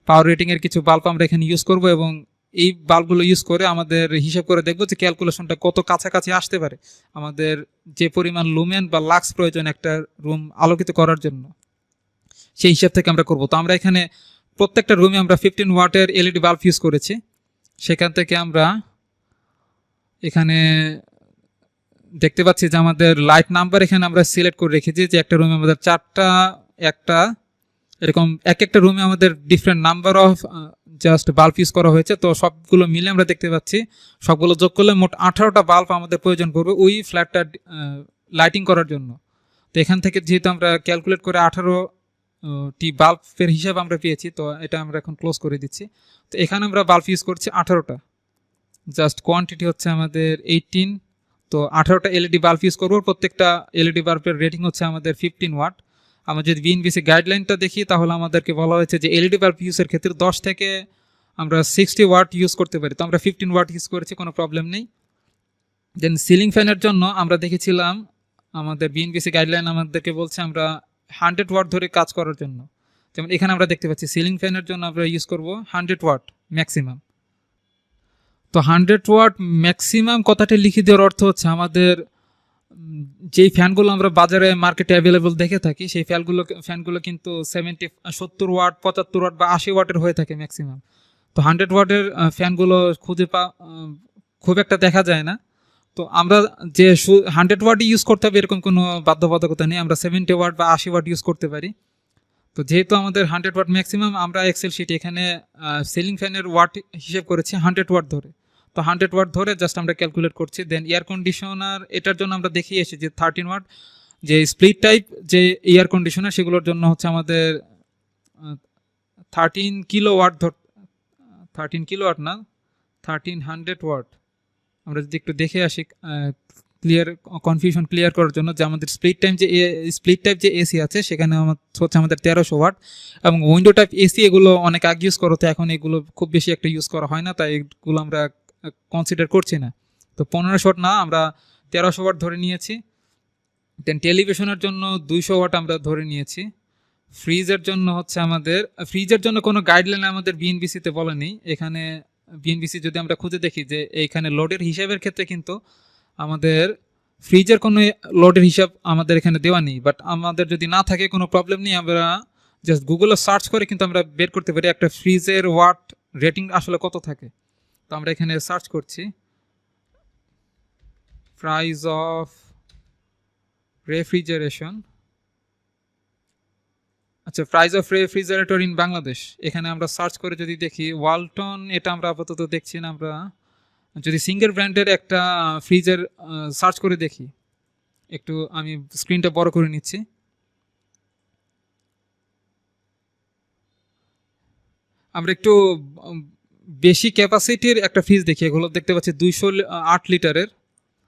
পাওয়ার রেটিংয়ের কিছু বাল্ব আমরা এখানে ইউজ করব, এবং এই বাল্বগুলো ইউজ করে আমাদের হিসাব করে দেখবো যে ক্যালকুলেশনটা কত কাছাকাছি আসতে পারে আমাদের যে পরিমাণ লুমেন বা লাক্স প্রয়োজন একটা রুম আলোকিত করার জন্য, সেই হিসাব থেকে আমরা করব। তো আমরা এখানে প্রত্যেকটা রুমে আমরা 15 ওয়াটের এলইডি বাল্ব ইউজ করেছি। সেখান থেকে আমরা এখানে দেখতে পাচ্ছি যে আমাদের লাইট নাম্বার এখানে আমরা সিলেক্ট করে রেখেছি, যে একটা রুমে আমাদের 4টা, একটা এরকম এক একটা রুমে আমাদের different number of just bulb use করা হয়েছে। তো সবগুলো মিলে আমরা দেখতে পাচ্ছি সবগুলো যোগ করলে মোট 18টা বাল্ব আমাদের প্রয়োজন পড়বে ওই ফ্ল্যাটটা লাইটিং করার জন্য। তো এখান থেকে যেহেতু আমরা ক্যালকুলেট করে 18টি বাল্বের হিসাব আমরা পেয়েছি, তো এটা আমরা এখন ক্লোজ করে দিচ্ছি। তো এখানে আমরা বাল্ব ইউজ করছি 18টা, জাস্ট কোয়ান্টিটি হচ্ছে আমাদের 18। তো 18টা এলইডি বাল্ব ইউজ করবো, প্রত্যেকটা এলইডি বাল্বের রেটিং হচ্ছে আমাদের 15 ওয়াট। আমরা যদি বিএনবিসি গাইডলাইনটা দেখি তাহলে আমাদেরকে বলা হয়েছে যে এলইডি বাল্ব ইউজের ক্ষেত্রে 10 থেকে আমরা 60 ওয়াট ইউজ করতে পারি। তো আমরা 15 ওয়াট ইউজ করেছি, কোনো প্রবলেম নেই। দেন সিলিং ফ্যানের জন্য আমরা দেখেছিলাম আমাদের বিএনবিসি গাইডলাইন আমাদেরকে বলছে আমরা 100 ওয়াট ধরে কাজ করার জন্য। যেমন এখানে আমরা দেখতে পাচ্ছি সিলিং ফ্যানের জন্য আমরা ইউজ করব 100 ওয়াট ম্যাক্সিমাম। তো 100 ওয়াট ম্যাক্সিমাম কথাটি লিখে দেওয়ার অর্থ হচ্ছে আমাদের যেই ফ্যানগুলো আমরা বাজারে মার্কেটে অ্যাভেলেবল দেখে থাকি, সেই ফ্যানগুলো কিন্তু 70 ওয়াট, 75 ওয়াট বা 80 ওয়াটের হয়ে থাকে ম্যাক্সিমাম। তো 100 ওয়াটের ফ্যানগুলো খুব একটা দেখা যায় না। তো আমরা যে 100 ওয়াটই ইউজ করতে হবে এরকম কোনো বাধ্যবাধকতা নেই, আমরা 70 ওয়াট বা 80 ওয়াট ইউজ করতে পারি। তো যেহেতু আমাদের 100 ওয়াট ম্যাক্সিমাম, আমরা এক্সেল শিটে এখানে সিলিং ফ্যানের ওয়াট হিসেব করেছি 100 ওয়াট ধরে। তো 100 ওয়াট ধরে জাস্ট আমরা ক্যালকুলেট করছি। দেন এয়ার কন্ডিশনার, এটার জন্য আমরা দেখিয়ে এসেছি যে 13 ওয়াট, যে স্প্লিট টাইপ যে এয়ার কন্ডিশনার সেগুলোর জন্য হচ্ছে আমাদের 13 কিলো ওয়াট 13 কিলো ওয়াট না, 1300 ওয়াট। আমরা যদি একটু দেখে আসি কনফিউশন ক্লিয়ার করার জন্য, যে আমাদের স্প্লিট টাইপ যে এসি আছে সেখানে হচ্ছে আমাদের 1300 ওয়াট, এবং উইন্ডো টাইপ এসি এগুলো অনেক আগে ইউজ করতে, এখন এগুলো খুব বেশি একটা ইউজ করা হয় না, তাই এগুলো আমরা কনসিডার করছি না। তো 1500 ওয়াট না, আমরা 1300 ওয়াট ধরে নিয়েছি। দেন টেলিভিশনের জন্য 200 ওয়াট আমরা ধরে নিয়েছি। ফ্রিজের জন্য হচ্ছে আমাদের, ফ্রিজের জন্য কোনো গাইডলাইন আমাদের বিএনবিসিতে বলেনি। এখানে বিএনবিসি যদি আমরা খুঁজে দেখি যে এইখানে লোডের হিসাবের ক্ষেত্রে কিন্তু আমাদের ফ্রিজের কোনো লোডের হিসাব আমাদের এখানে দেওয়া নেই। বাট আমাদের যদি না থাকে কোনো প্রবলেম নেই, আমরা জাস্ট গুগলে সার্চ করে কিন্তু আমরা বের করতে পারি একটা ফ্রিজের ওয়াট রেটিং আসলে কত থাকে। তো আমরা এখানে সার্চ করছি প্রাইস অফ রেফ্রিজারেশন, আচ্ছা price of refrigerator in Bangladesh. এখানে আমরা সার্চ করে যদি দেখি ওয়ালটন, এটা আমরা আপাতত দেখছি না। আমরা যদি সিঙ্গেল ব্র্যান্ডের একটা ফ্রিজের সার্চ করে দেখি, একটু আমি স্ক্রিনটা বড় করে নিচ্ছি। আমরা একটু বেশি ক্যাপাসিটির একটা ফ্রিজ দেখি, এগুলো দেখতে পাচ্ছি 208 লিটারের।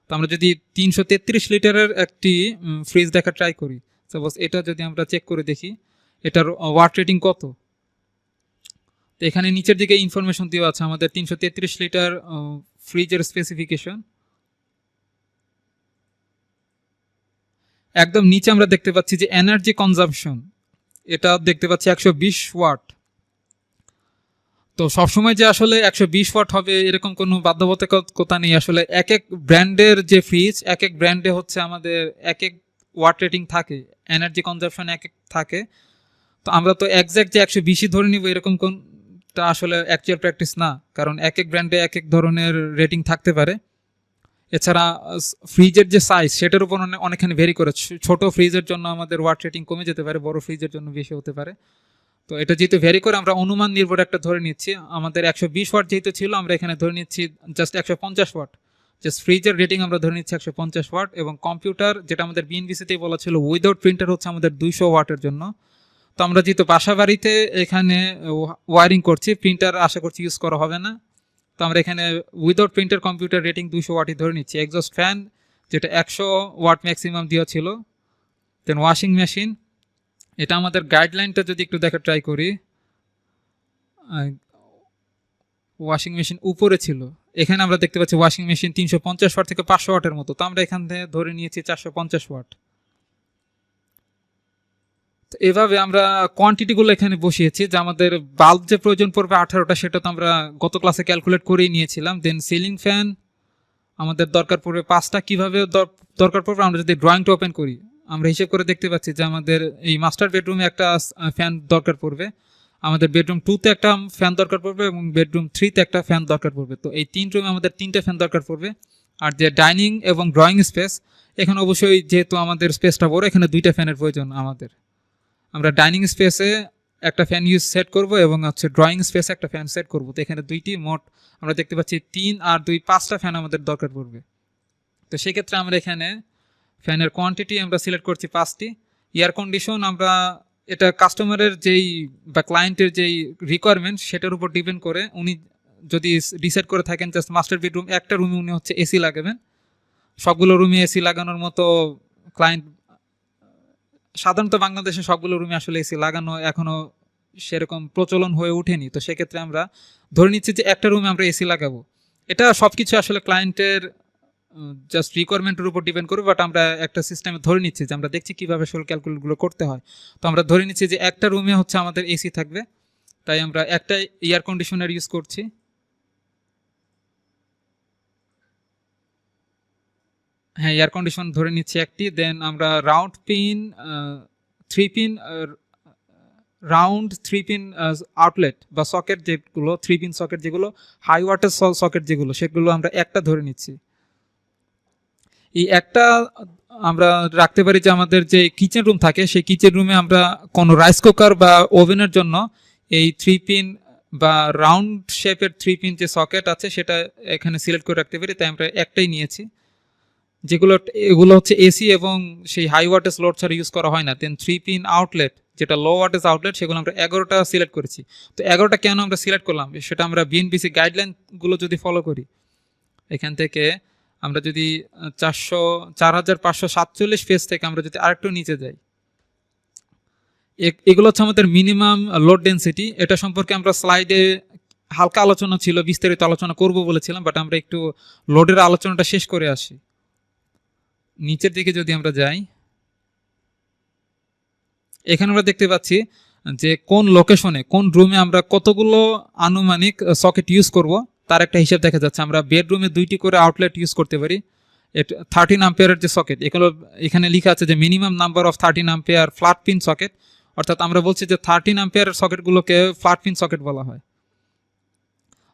তো আমরা যদি 333 লিটারের একটি ফ্রিজ দেখা ট্রাই করি, সাপোজ এটা যদি আমরা চেক করে দেখি এটার ওয়াট রেটিং কত। তো এখানে নিচের দিকে ইনফরমেশন দেওয়া আছে আমাদের 333 লিটার ফ্রিজের স্পেসিফিকেশন। একদম নিচে আমরা দেখতে পাচ্ছি যে এনার্জি কনজাম্পশন, এটা দেখতে পাচ্ছি 120 ওয়াট। তো সবসময় যে আসলে 120 ওয়াট হবে এরকম কোনো বাধ্যবাধকতা নেই। আসলে এক এক ব্র্যান্ডের যে ফ্রিজ, এক এক ব্র্যান্ডে হচ্ছে আমাদের এক এক ওয়াট রেটিং থাকে, এনার্জি কনজাম্পশন এক এক থাকে। তো আমরা তো একজ্যাক্ট যে 120ই ধরে নিব এরকম কোনটা আসলে অ্যাকচুয়াল প্র্যাকটিস না, কারণ এক এক ব্র্যান্ডে এক এক ধরনের রেটিং থাকতে পারে। এছাড়া ফ্রিজের যে সাইজ সেটার উপর অনেকখানি ভেরি করে, ছোট ফ্রিজের জন্য আমাদের ওয়াট রেটিং কমে যেতে পারে, বড় ফ্রিজের জন্য বেশি হতে পারে। তো এটা যেহেতু ভ্যারি করে আমরা অনুমান নির্ভর একটা ধরে নিচ্ছি। আমাদের 120 ওয়াট যেহেতু ছিল, আমরা এখানে ধরে নিচ্ছি জাস্ট 150 ওয়াট। জাস্ট ফ্রিজের রেটিং আমরা ধরে নিচ্ছি 150 ওয়াট। এবং কম্পিউটার, যেটা আমাদের বিএনবিসিতেই বলা ছিল উইদাউট প্রিন্টার, হচ্ছে আমাদের 200 ওয়াটের জন্য। তো আমরা যেহেতু বাসা বাড়িতে এখানে ওয়ারিং করছি, প্রিন্টার আশা করছি ইউজ করা হবে না, তো আমরা এখানে উইদাউট প্রিন্টার কম্পিউটার রেটিং 200 ওয়াটই ধরে নিচ্ছি। এক্সস্ট ফ্যান যেটা 100 ওয়াট ম্যাক্সিমাম দেওয়া ছিল। দেন ওয়াশিং মেশিন, এটা আমাদের গাইডলাইনটা যদি একটু দেখা ট্রাই করি, ওয়াশিং মেশিন উপরে ছিল, এখানে আমরা দেখতে পাচ্ছি ওয়াশিং মেশিন 350 ওয়াট থেকে 500 ওয়াটের মতো, তো আমরা এখান থেকে ধরে নিয়েছি 450 ওয়াট। তো এভাবে আমরা কোয়ান্টিটিগুলো এখানে বসিয়েছি, যে আমাদের বাল্ব যে প্রয়োজন পড়বে 18টা, সেটা তো আমরা গত ক্লাসে ক্যালকুলেট করেই নিয়েছিলাম। দেন সিলিং ফ্যান আমাদের দরকার পড়বে 5টা। কীভাবে দরকার পড়বে, আমরা যদি ড্রয়িংটা ওপেন করি আমরা হিসেব করে দেখতে পাচ্ছি যে আমাদের এই মাস্টার বেডরুমে একটা ফ্যান দরকার পড়বে, আমাদের বেডরুম 2-তে একটা ফ্যান দরকার পড়বে এবং বেডরুম 3-তে একটা ফ্যান দরকার পড়বে। তো এই 3 রুমে আমাদের 3টে ফ্যান দরকার পড়বে। আর যে ডাইনিং এবং ড্রয়িং স্পেস, এখানে অবশ্যই যেহেতু আমাদের স্পেসটা বড়, এখানে 2টা ফ্যানের প্রয়োজন আমাদের। আমরা ডাইনিং স্পেসে একটা ফ্যান সেট করব এবং হচ্ছে ড্রয়িং স্পেসে একটা ফ্যান সেট করব। তো এখানে 2টি, মোট আমরা দেখতে পাচ্ছি 3 আর 2 5টা ফ্যান আমাদের দরকার পড়বে। তো সেক্ষেত্রে আমরা এখানে ফ্যানের কোয়ান্টিটি আমরা সিলেক্ট করছি 5টি। এয়ার কন্ডিশন আমরা এটা কাস্টমারের যেই বা ক্লায়েন্টের যেই রিকোয়ারমেন্ট সেটার উপর ডিপেন্ড করে উনি যদি ডিসাইড করে থাকেন জাস্ট মাস্টার বেডরুম একটা রুমে উনি হচ্ছে এসি লাগাবেন, সবগুলো রুমে এসি লাগানোর মতো ক্লায়েন্ট সাধারণত বাংলাদেশে সবগুলো রুমে আসলে এসি লাগানো এখনও সেরকম প্রচলন হয়ে ওঠেনি। তো সেক্ষেত্রে আমরা ধরে নিচ্ছি যে একটা রুমে আমরা এসি লাগাবো। এটা সব কিছু আসলে ক্লায়েন্টের জাস্ট রিকোয়ারমেন্টের উপর ডিপেন্ড করবে, বাট আমরা একটা সিস্টেমে ধরে নিচ্ছি যে আমরা দেখছি কীভাবে আসলে ক্যালকুলেটগুলো করতে হয়। তো আমরা ধরে নিচ্ছি যে একটা রুমে হচ্ছে আমাদের এসি থাকবে, তাই আমরা একটা এয়ার কন্ডিশনার ইউজ করছি। হ্যাঁ, এয়ার কন্ডিশন ধরে নিচ্ছি একটি। দেন আমরা round pin 3 pin round 3 pin outlet বা সকেট যেগুলো 3 পিন সকেট যেগুলো হাই ওয়াটের সকেট যেগুলো, সেগুলো আমরা একটা ধরে নিচ্ছি। এই একটা আমরা রাখতে পারি যে আমাদের যে কিচেন রুম থাকে সেই কিচেন রুমে আমরা কোনো রাইস কুকার বা ওভেনের জন্য এই 3 পিন বা রাউন্ড শেপের 3 পিন যে সকেট আছে সেটা এখানে সিলেক্ট করে রাখতে পারি, তাই আমরা একটাই নিয়েছি। এগুলো হচ্ছে এসি এবং সেই হাই ওয়াটেজ লোড ছাড়া ইউজ করা হয় না। দেন 3 পিন আউটলেট যেটা লো ওয়াটেজ আউটলেট, সেগুলো আমরা 11টা সিলেক্ট করেছি। তো 11টা কেন আমরা সিলেক্ট করলাম সেটা আমরা বিএনবিসি গাইডলাইনগুলো যদি ফলো করি, এখান থেকে আমরা যদি 4547 পেজ থেকে আমরা যদি আরেকটু নিচে যাই, এগুলো হচ্ছে আমাদের মিনিমাম লোড ডেন্সিটি। এটা সম্পর্কে আমরা স্লাইডে হালকা আলোচনা ছিল, বিস্তারিত আলোচনা করব বলেছিলাম, বাট আমরা একটু লোডের আলোচনাটা শেষ করে আসি। নিচের দিকে যদি আমরা যাই, এখানে আমরা দেখতে পাচ্ছি যে কোন লোকেশনে কোন রুমে আমরা কতগুলো আনুমানিক সকেট ইউজ করব তার একটা হিসাব দেখা যাচ্ছে। আমরা বেডরুমে 2টি করে আউটলেট ইউজ করতে পারি। 13 অ্যাম্পিয়ারের যে সকেট, এখানে লেখা আছে যে minimum number of 13 ampere flat pin socket, অর্থাৎ আমরা বলছি যে 13 অ্যাম্পিয়ারের সকেটগুলোকে ফ্ল্যাট পিন সকেট বলা হয়।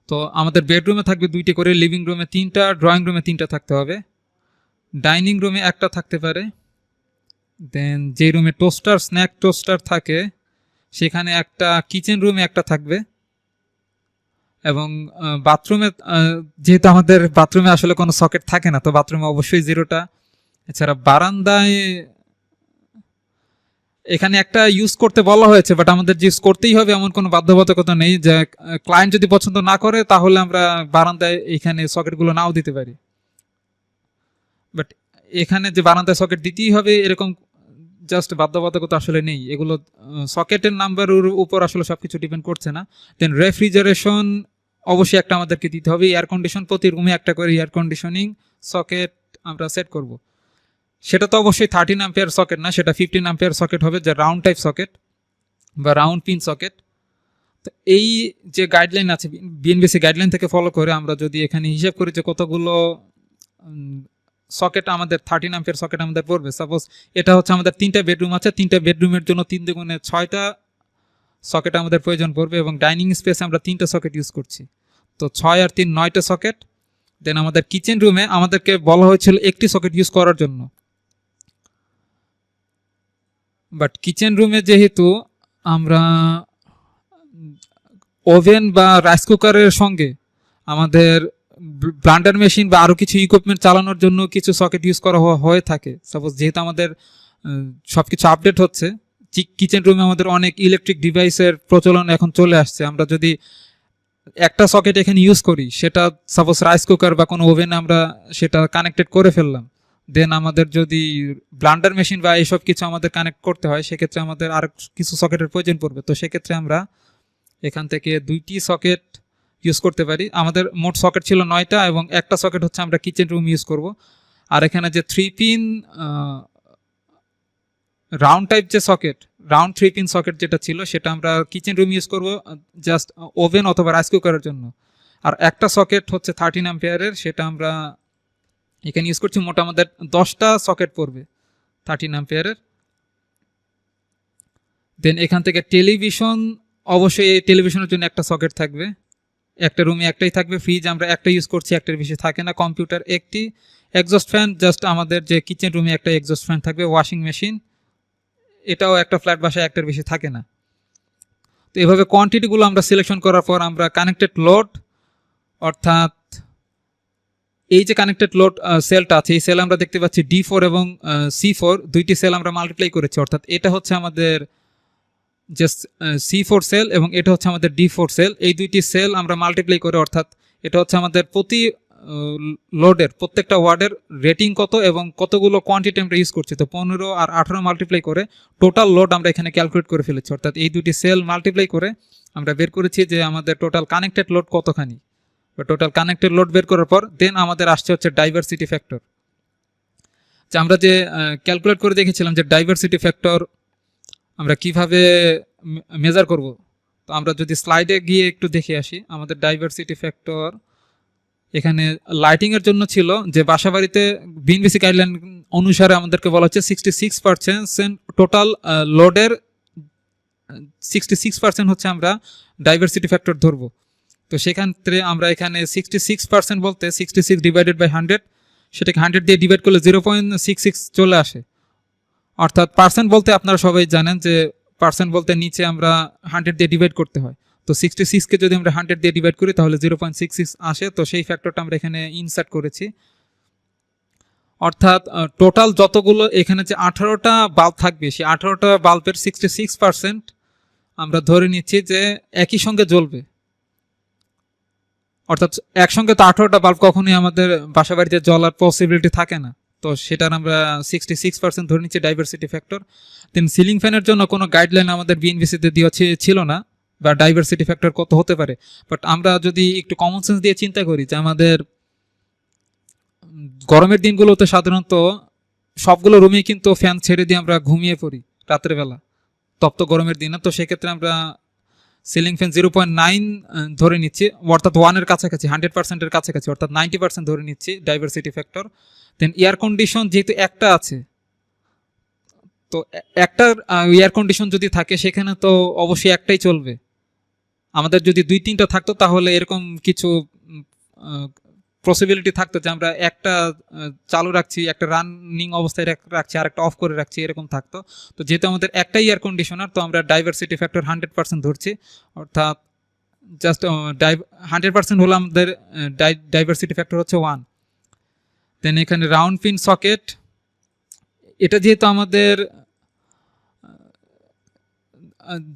তো আমাদের বেডরুমে থাকবে 2টি করে, লিভিং রুমে 3টা, ড্রয়িং রুমে 3টা থাকতে হবে, ডাইনিং রুমে একটা থাকতে পারে। দেন যে রুমে টোস্টার স্ন্যাক টোস্টার থাকে সেখানে একটা, কিচেন রুমে একটা থাকবে, এবং বাথরুমে যেহেতু আমাদের বাথরুমে আসলে কোনো সকেট থাকে না, তো বাথরুমে অবশ্যই 0টা। এছাড়া বারান্দায় এখানে একটা ইউজ করতে বলা হয়েছে, বাট আমাদের ইউজ করতেই হবে এমন কোনো বাধ্যবাধকতা নেই, যে ক্লায়েন্ট যদি পছন্দ না করে তাহলে আমরা বারান্দায় এখানে সকেটগুলো নাও দিতে পারি। বাট এখানে যে বারান্দায় সকেট দিতেই হবে এরকম জাস্ট বাধ্যবাধকতা আসলে নেই, এগুলো সকেটের নাম্বারের উপর আসলে সবকিছু ডিপেন্ড করছে না। দেন রেফ্রিজারেশন অবশ্যই একটা আমাদেরকে দিতে হবে। এয়ার কন্ডিশন প্রতি রুমে একটা করে এয়ার কন্ডিশনিং সকেট আমরা সেট করব। সেটা তো অবশ্যই 13 অ্যাম্পিয়ার সকেট না, সেটা 15 অ্যাম্পিয়ার সকেট হবে, যে রাউন্ড টাইপ সকেট বা রাউন্ড পিন সকেট। তো এই যে গাইডলাইন আছে বিএনবিসি গাইডলাইন থেকে ফলো করে আমরা যদি এখানে হিসাব করি যে কতগুলো সকেট আমাদের 13 অ্যাম্পিয়ার সকেট আমাদের পড়বে, সাপোজ এটা হচ্ছে আমাদের 3টা বেডরুম আছে, 3টা বেডরুমের জন্য 3 দুগুণে 6টা সকেট আমাদের প্রয়োজন পড়বে, এবং ডাইনিং স্পেসে আমরা 3টা সকেট ইউজ করছি, তো 6 আর 3 9টা সকেট। দেন আমাদের কিচেন রুমে আমাদেরকে বলা হয়েছিল একটি সকেট ইউজ করার জন্য, বাট কিচেন রুমে যেহেতু আমরা ওভেন বা রাইস কুকারের সঙ্গে আমাদের ব্লান্ডার মেশিন বা আরও কিছু ইকুইপমেন্ট চালানোর জন্য কিছু সকেট ইউজ করা হয়ে থাকে, সাপোজ যেহেতু আমাদের সব কিছু আপডেট হচ্ছে, কিচেন রুমে আমাদের অনেক ইলেকট্রিক ডিভাইসের প্রচলন এখন চলে আসছে। আমরা যদি একটা সকেট এখানে ইউজ করি, সেটা সাপোজ রাইস কুকার বা কোনো ওভেনে আমরা সেটা কানেক্টেড করে ফেললাম, দেন আমাদের যদি ব্লান্ডার মেশিন বা এইসব কিছু আমাদের কানেক্ট করতে হয়, সেক্ষেত্রে আমাদের আর কিছু সকেটের প্রয়োজন পড়বে। তো সেক্ষেত্রে আমরা এখান থেকে 2টি সকেট ইউজ করতে পারি। আমাদের মোট সকেট ছিল 9টা এবং একটা সকেট হচ্ছে আমরা কিচেন রুম ইউজ করব। আর এখানে যে 3 পিন রাউন্ড টাইপ যে সকেট, রাউন্ড 3 পিন সকেট যেটা ছিল সেটা আমরা কিচেন রুম ইউজ করব জাস্ট ওভেন অথবা রাইস কুকারের জন্য। আর একটা সকেট হচ্ছে 13 অ্যাম্পিয়ারের, সেটা আমরা এখানে ইউজ করছি। মোট আমাদের 10টা সকেট পড়বে 13 অ্যাম্পিয়ারের। দেন এখান থেকে টেলিভিশন, অবশ্যই এই টেলিভিশনের জন্য একটা সকেট থাকবে, একটা রুমে একটাই থাকবে। ফ্রিজ আমরা একটা ইউজ করছি, একটার বেশি থাকে না। কম্পিউটার একটি, এক্সস্ট ফ্যান জাস্ট আমাদের যে কিচেন রুমে একটা এক্সস্ট ফ্যান থাকবে। ওয়াশিং মেশিন এটাও একটা ফ্ল্যাট বাসায় একটার বেশি থাকে না। তো এভাবে কোয়ান্টিটিগুলো আমরা সিলেকশন করার পর আমরা কানেক্টেড লোড, অর্থাৎ এই যে কানেক্টেড লোড সেলটা আছে, এই সেল আমরা দেখতে পাচ্ছি D4 এবং C4 দুইটি সেল আমরা মাল্টিপ্লাই করেছি। অর্থাৎ এটা হচ্ছে আমাদের জাস্ট C4 সেল এবং এটা হচ্ছে আমাদের D4 সেল। এই দুইটি সেল আমরা মাল্টিপ্লাই করে, অর্থাৎ এটা হচ্ছে আমাদের প্রতি লোডের প্রত্যেকটা ওয়ার্ডের রেটিং কত এবং কতগুলো কোয়ান্টিটি আমরা ইউজ করছি। তো 15 আর 18 মাল্টিপ্লাই করে টোটাল লোড আমরা এখানে ক্যালকুলেট করে ফেলেছি। অর্থাৎ এই দুটি সেল মাল্টিপ্লাই করে আমরা বের করেছি যে আমাদের টোটাল কানেক্টেড লোড কতখানি। টোটাল কানেক্টেড লোড বের করার পর দেন আমাদের আসছে হচ্ছে ডাইভার্সিটি ফ্যাক্টর। যে আমরা যে ক্যালকুলেট করে দেখেছিলাম যে ডাইভার্সিটি ফ্যাক্টর আমরা কিভাবে মেজার করব। তো আমরা যদি স্লাইডে গিয়ে একটু দেখে আসি, আমাদের ডাইভার্সিটি ফ্যাক্টর এখানে লাইটিংয়ের জন্য ছিল যে বাসাবাড়িতে বিএনবিসি গাইডলাইন অনুসারে আমাদেরকে বলা হচ্ছে 66% টোটাল লোডের 66% হচ্ছে আমরা ডাইভার্সিটি ফ্যাক্টর ধরবো। তো সেক্ষেত্রে আমরা এখানে 66% বলতে 66 ডিভাইডেড বাই 100, সেটাকে 100 দিয়ে ডিভাইড করলে 0.66 চলে আসে। অর্থাৎ পার্সেন্ট বলতে আপনারা সবাই জানেন যে পার্সেন্ট বলতে নিচে আমরা 100 দিয়ে ডিভাইড করতে হয়। তো 66কে যদি আমরা 100 দিয়ে ডিভাইড করি তাহলে 0.66 আসে। তো সেই ফ্যাক্টরটা আমরা এখানে ইনসার্ট করেছি। অর্থাৎ টোটাল যতগুলো এখানে যে 18টা বাল্ব থাকবে, সেই 18টা বাল্বের 66% আমরা ধরে নিচ্ছি যে একই সঙ্গে জ্বলবে। অর্থাৎ একসঙ্গে তো 18টা বাল্ব কখনোই আমাদের বাসা বাড়িতে জ্বলার পসিবিলিটি থাকে না। তো সেটার আমরা 66% ধরে নিচ্ছি ডাইভার্সিটি ফ্যাক্টর। দেন সিলিং ফ্যানের জন্য কোনো গাইডলাইন আমাদের বিএনবিসিতে দেওয়া ছিল না বা ডাইভার্সিটি ফ্যাক্টর কত হতে পারে। বাট আমরা যদি একটু কমন সেন্স দিয়ে চিন্তা করি যে আমাদের গরমের দিনগুলোতে সাধারণত সবগুলো রুমেই কিন্তু ফ্যান ছেড়ে দিয়ে আমরা ঘুমিয়ে পড়ি রাত্রেবেলা, তপ্ত গরমের দিনে। তো সেক্ষেত্রে আমরা সিলিং ফ্যান 0.9 ধরে নিচ্ছি, অর্থাৎ 1-এর কাছাকাছি, 100%-এর কাছাকাছি, অর্থাৎ 90% ধরে নিচ্ছি ডাইভার্সিটি ফ্যাক্টর। দেন এয়ার কন্ডিশন যেহেতু একটা আছে, তো একটা এয়ার কন্ডিশন যদি থাকে সেখানে তো অবশ্যই একটাই চলবে। আমাদের যদি 2-3টা থাকতো তাহলে এরকম কিছু পসিবিলিটি থাকতো যে আমরা একটা চালু রাখছি, একটা রানিং অবস্থায় রাখছি আর একটা অফ করে রাখছি, এরকম থাকতো। তো যেহেতু আমাদের একটাই এয়ার কন্ডিশনার, তো আমরা ডাইভার্সিটি ফ্যাক্টর 100% ধরছি। অর্থাৎ জাস্ট 100% হলো আমাদের ডাইভার্সিটি ফ্যাক্টর হচ্ছে 1। দেন এখানে রাউন্ড পিন সকেট, এটা যেহেতু আমাদের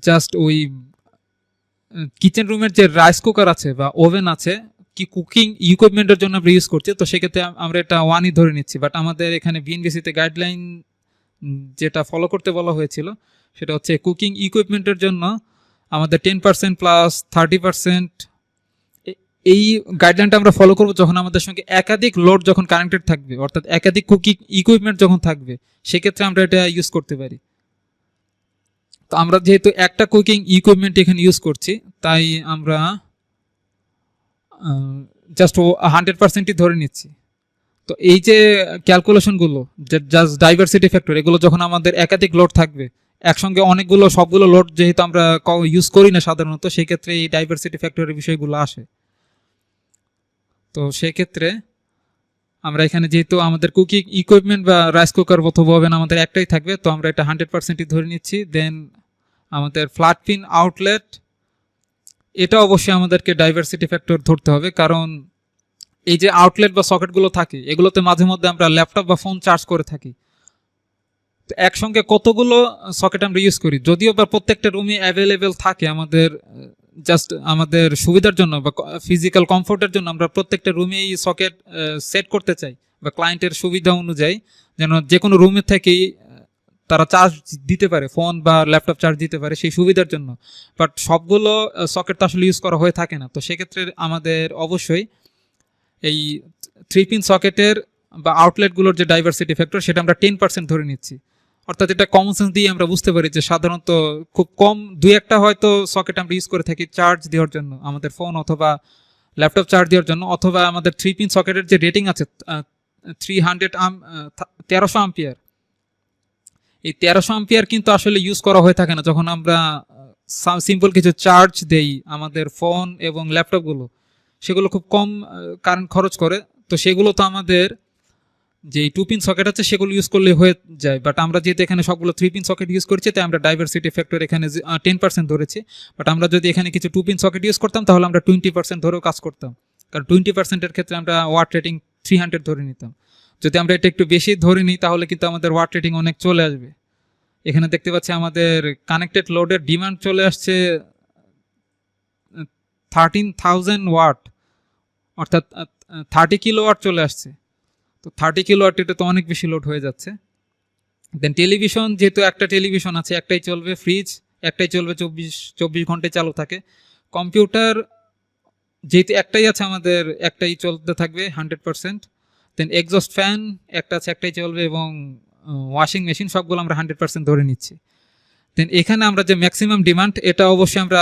জাস্ট ওই কিচেন রুমের যে রাইস কুকার আছে বা ওভেন আছে, কি কুকিং ইকুইপমেন্টের জন্য আমরা ইউজ করছি, তো সেক্ষেত্রে আমরা এটা 1ই ধরে নিচ্ছি। বাট আমাদের এখানে বিএনবিসিতে গাইডলাইন যেটা ফলো করতে বলা হয়েছিল সেটা হচ্ছে কুকিং ইকুইপমেন্টের জন্য আমাদের 10% প্লাস 30%, এই গাইডলাইনটা আমরা ফলো করব যখন আমাদের সঙ্গে একাধিক লোড যখন কানেক্টেড থাকবে, অর্থাৎ একাধিক কুকিং ইকুইপমেন্ট যখন থাকবে, সেক্ষেত্রে আমরা এটা ইউজ করতে পারি। তো আমরা যেহেতু একটা কুকিং ইকুইপমেন্ট এখানে ইউজ করছি, তাই আমরা জাস্ট 100%ই ধরে নিচ্ছি। তো এই যে ক্যালকুলেশনগুলো, জাস্ট ডাইভার্সিটি ফ্যাক্টর, এগুলো যখন আমাদের একাধিক লোড থাকবে, একসঙ্গে অনেকগুলো সবগুলো লোড যেহেতু আমরা ইউজ করি না সাধারণত, সেই ক্ষেত্রে এই ডাইভার্সিটি ফ্যাক্টরের বিষয়গুলো আসে। তো সেক্ষেত্রে আমরা এখানে যেহেতু আমাদের কুকিং ইকুইপমেন্ট বা রাইস কুকার অথবা ওভেন আমাদের একটাই থাকবে, তো আমরা এটা 100%ই ধরে নিচ্ছি। দেন আমাদের ফ্ল্যাট পিন আউটলেট, এটা অবশ্যই আমাদেরকে ডাইভার্সিটি ফ্যাক্টর ধরতে হবে, কারণ এই যে আউটলেট বা সকেটগুলো থাকে, এগুলোতে মাঝে মধ্যে আমরা ল্যাপটপ বা ফোন চার্জ করে থাকি। তো একসঙ্গে কতগুলো সকেট আমরা ইউজ করি, যদিও বা প্রত্যেকটা রুমে অ্যাভেলেবেল থাকে, আমাদের জাস্ট আমাদের সুবিধার জন্য বা ফিজিক্যাল কমফোর্টের জন্য আমরা প্রত্যেকটা রুমেই সকেট সেট করতে চাই বা ক্লায়েন্টের সুবিধা অনুযায়ী যেন যে কোনো রুমে থেকেই তারা চার্জ দিতে পারে, ফোন বা ল্যাপটপ চার্জ দিতে পারে সেই সুবিধার জন্য। বাট সবগুলো সকেট তো আসলে ইউজ করা হয়ে থাকে না, তো সেক্ষেত্রে আমাদের অবশ্যই এই 3 পিন সকেটের বা আউটলেটগুলোর যে ডাইভার্সিটি ফ্যাক্টর সেটা আমরা 10% ধরে নিচ্ছি। অর্থাৎ এটা কমন সেন্স দিয়ে আমরা বুঝতে পারি যে সাধারণত খুব কম দুই একটা হয়তো সকেট আমরা ইউজ করে থাকি চার্জ দেওয়ার জন্য, আমাদের ফোন অথবা ল্যাপটপ চার্জ দেওয়ার জন্য, অথবা আমাদের 3 পিন সকেটের যে রেটিং আছে 1300 আম্পিয়ার, এই 1300 আম্পিয়ার কিন্তু আসলে ইউজ করা হয়ে থাকে না যখন আমরা সিম্পল কিছু চার্জ দেই আমাদের ফোন এবং ল্যাপটপগুলো, সেগুলো খুব কম কারেন্ট খরচ করে। তো সেগুলো তো আমাদের যে 2 পিন সকেট আছে সেগুলো ইউজ করলে হয়ে যায়। বাট আমরা যেহেতু এখানে সবগুলো 3 পিন সকেট ইউজ করছি, তাই আমরা ডাইভার্সিটি ফ্যাক্টর এখানে 10% ধরেছি। বাট আমরা যদি এখানে কিছু 2 পিন সকেট ইউজ করতাম তাহলে আমরা 20% ধরেও কাজ করতাম, কারণ 20%-এর ক্ষেত্রে আমরা ওয়াট রেটিং 300 ধরে নিতাম। যদি আমরা এটা একটু বেশি ধরে নিই তাহলে কিন্তু আমাদের ওয়াট রেটিং অনেক চলে আসবে। এখানে দেখতে পাচ্ছি আমাদের কানেক্টেড লোডের ডিমান্ড চলে আসছে 13,000 ওয়াট, অর্থাৎ 30 কিলোওয়াট চলে আসছে। তো 30 কিলোওয়াট এটা তো অনেক বেশি লোড হয়ে যাচ্ছে। দেন টেলিভিশন, যেহেতু একটা টেলিভিশন আছে, একটাই চলবে, ফ্রিজ একটাই চলবে, 24 ঘন্টায় চালু থাকে। কম্পিউটার যেহেতু একটাই আছে আমাদের, একটাই চলতে থাকবে 100%। দেন এক্সস্ট ফ্যান একটা আছে, একটাই চলবে, এবং ওয়াশিং মেশিন সবগুলো আমরা 100% ধরে নিচ্ছি। দেন এখানে আমরা যে ম্যাক্সিমাম ডিমান্ড, এটা অবশ্যই আমরা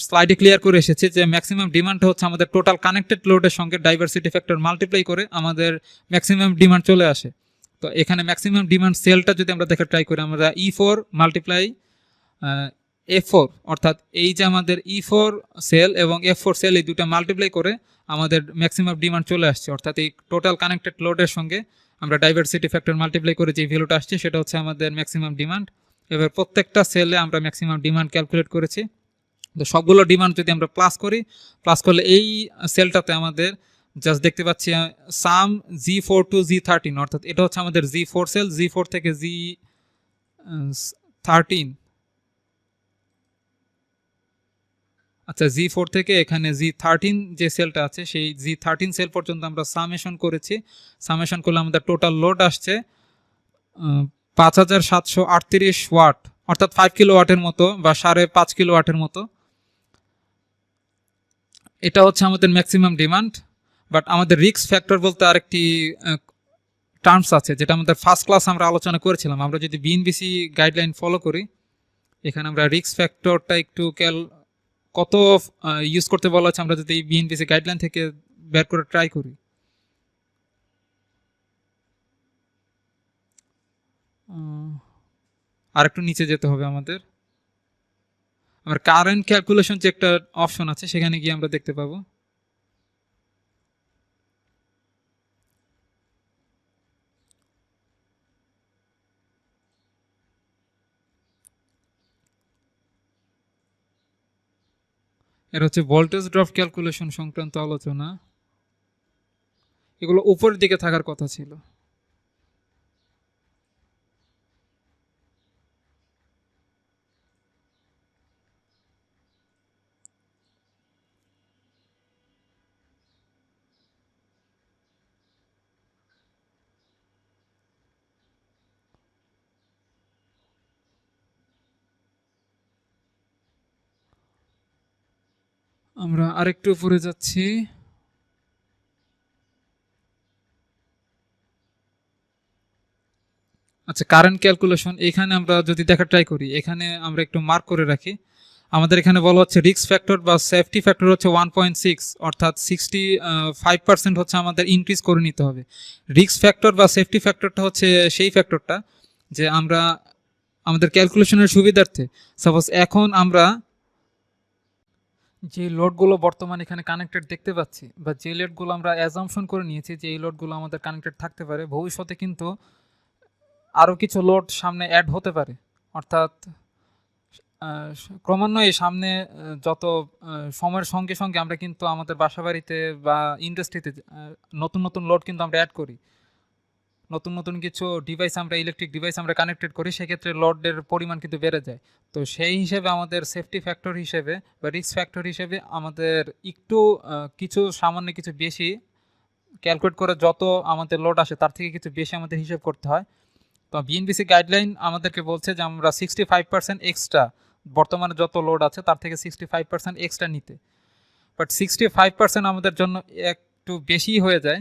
স্লাইডে ক্লিয়ার করে এসেছি যে ম্যাক্সিমাম ডিমান্ড হচ্ছে আমাদের টোটাল কানেক্টেড লোডের সঙ্গে ডাইভার্সিটি ফ্যাক্টর মাল্টিপ্লাই করে আমাদের ম্যাক্সিমাম ডিমান্ড চলে আসে। তো এখানে ম্যাক্সিমাম ডিমান্ড সেলটা যদি আমরা দেখা ট্রাই করি, আমরা E4 মাল্টিপ্লাই F4, অর্থাৎ এই যে আমাদের E4 সেল এবং F4 সেল, এই দুটো মাল্টিপ্লাই করে আমাদের ম্যাক্সিমাম ডিমান্ড চলে আসছে। অর্থাৎ এই টোটাল কানেক্টেড লোডের সঙ্গে আমরা ডাইভার্সিটি ফ্যাক্টর মাল্টিপ্লাই করে যে ভ্যালুটা আসছে সেটা হচ্ছে আমাদের ম্যাক্সিমাম ডিমান্ড। এবার প্রত্যেকটা সেলে আমরা ম্যাক্সিমাম ডিমান্ড ক্যালকুলেট করেছি। তো সবগুলো ডিমান্ড যদি আমরা প্লাস করি, প্লাস করলে এই সেলটাতে আমাদের জাস্ট দেখতে পাচ্ছি সাম G4 to G13, অর্থাৎ এটা হচ্ছে আমাদের G4 সেল, G4 থেকে G13, আচ্ছা G4 থেকে এখানে G13 যে সেলটা আছে সেই G13 সেল পর্যন্ত আমরা সামেশন করেছি। সামেশন করলে আমাদের টোটাল লোড আসছে 5738 ওয়াট, অর্থাৎ 5 কিলোওয়াটের মতো বা 5.5 কিলোওয়াটের মতো। এটা হচ্ছে আমাদের ম্যাক্সিমাম ডিমান্ড। বাট আমাদের রিস্ক ফ্যাক্টর বলতে আরেকটি টার্মস আছে, যেটা আমাদের ফার্স্ট ক্লাস আমরা আলোচনা করেছিলাম। আমরা যদি বিএনবিসি গাইডলাইন ফলো করি, এখানে আমরা রিস্ক ফ্যাক্টরটা একটু কত ইউজ করতে বলা হচ্ছে, আমরা যদি বিএনবিসি গাইডলাইন থেকে বের করে ট্রাই করি। আর একটু নিচে যেতে হবে আমাদের, আমার কারেন্ট ক্যালকুলেশন যে একটা অপশন আছে সেখানে গিয়ে আমরা দেখতে পাবো। এর হচ্ছে ভোল্টেজ ড্রপ ক্যালকুলেশন সংক্রান্ত আলোচনা, এগুলো উপরের দিকে থাকার কথা ছিল। আমরা আরেকটু উপরে যাচ্ছি। আচ্ছা, কারেন্ট ক্যালকুলেশন এখানে আমরা যদি দেখা ট্রাই করি, এখানে আমরা একটু মার্ক করে রাখি। আমাদের এখানে বলা হচ্ছে রিস্ক ফ্যাক্টর বা সেফটি ফ্যাক্টর হচ্ছে 1.6, অর্থাৎ 65% হচ্ছে আমাদের ইনক্রিজ করে নিতে হবে। রিস্ক ফ্যাক্টর বা সেফটি ফ্যাক্টরটা হচ্ছে সেই ফ্যাক্টরটা যে আমরা আমাদের ক্যালকুলেশনের সুবিধার্থে, সাপোজ এখন আমরা যে লোডগুলো বর্তমানে এখানে কানেক্টেড দেখতে পাচ্ছি, বা যে লোডগুলো আমরা অ্যাজাম্পশন করে নিয়েছি যে এই লোডগুলো আমাদের কানেক্টেড থাকতে পারে, ভবিষ্যতে কিন্তু আরও কিছু লোড সামনে অ্যাড হতে পারে। অর্থাৎ ক্রমান্বয়ে সামনে যত সময়ের সঙ্গে সঙ্গে আমরা কিন্তু আমাদের বাসাবাড়িতে বা ইন্ডাস্ট্রিতে নতুন নতুন লোড কিন্তু আমরা অ্যাড করি, নতুন নতুন কিছু ডিভাইস আমরা ইলেকট্রিক ডিভাইস আমরা কানেক্টেড করি, সেক্ষেত্রে লোডের পরিমাণ কিন্তু বেড়ে যায়। তো সেই হিসেবে আমাদের সেফটি ফ্যাক্টর হিসেবে বা রিস্ক ফ্যাক্টর হিসেবে আমাদের একটু কিছু সামান্য কিছু বেশি ক্যালকুলেট করে যত আমাদের লোড আসে তার থেকে কিছু বেশি আমাদের হিসেব করতে হয়। তো বিএনবিসি গাইডলাইন আমাদেরকে বলছে যে আমরা 65% এক্সট্রা, বর্তমানে যত লোড আছে তার থেকে 65% এক্সট্রা নিতে। বাট 65% আমাদের জন্য একটু বেশি হয়ে যায়,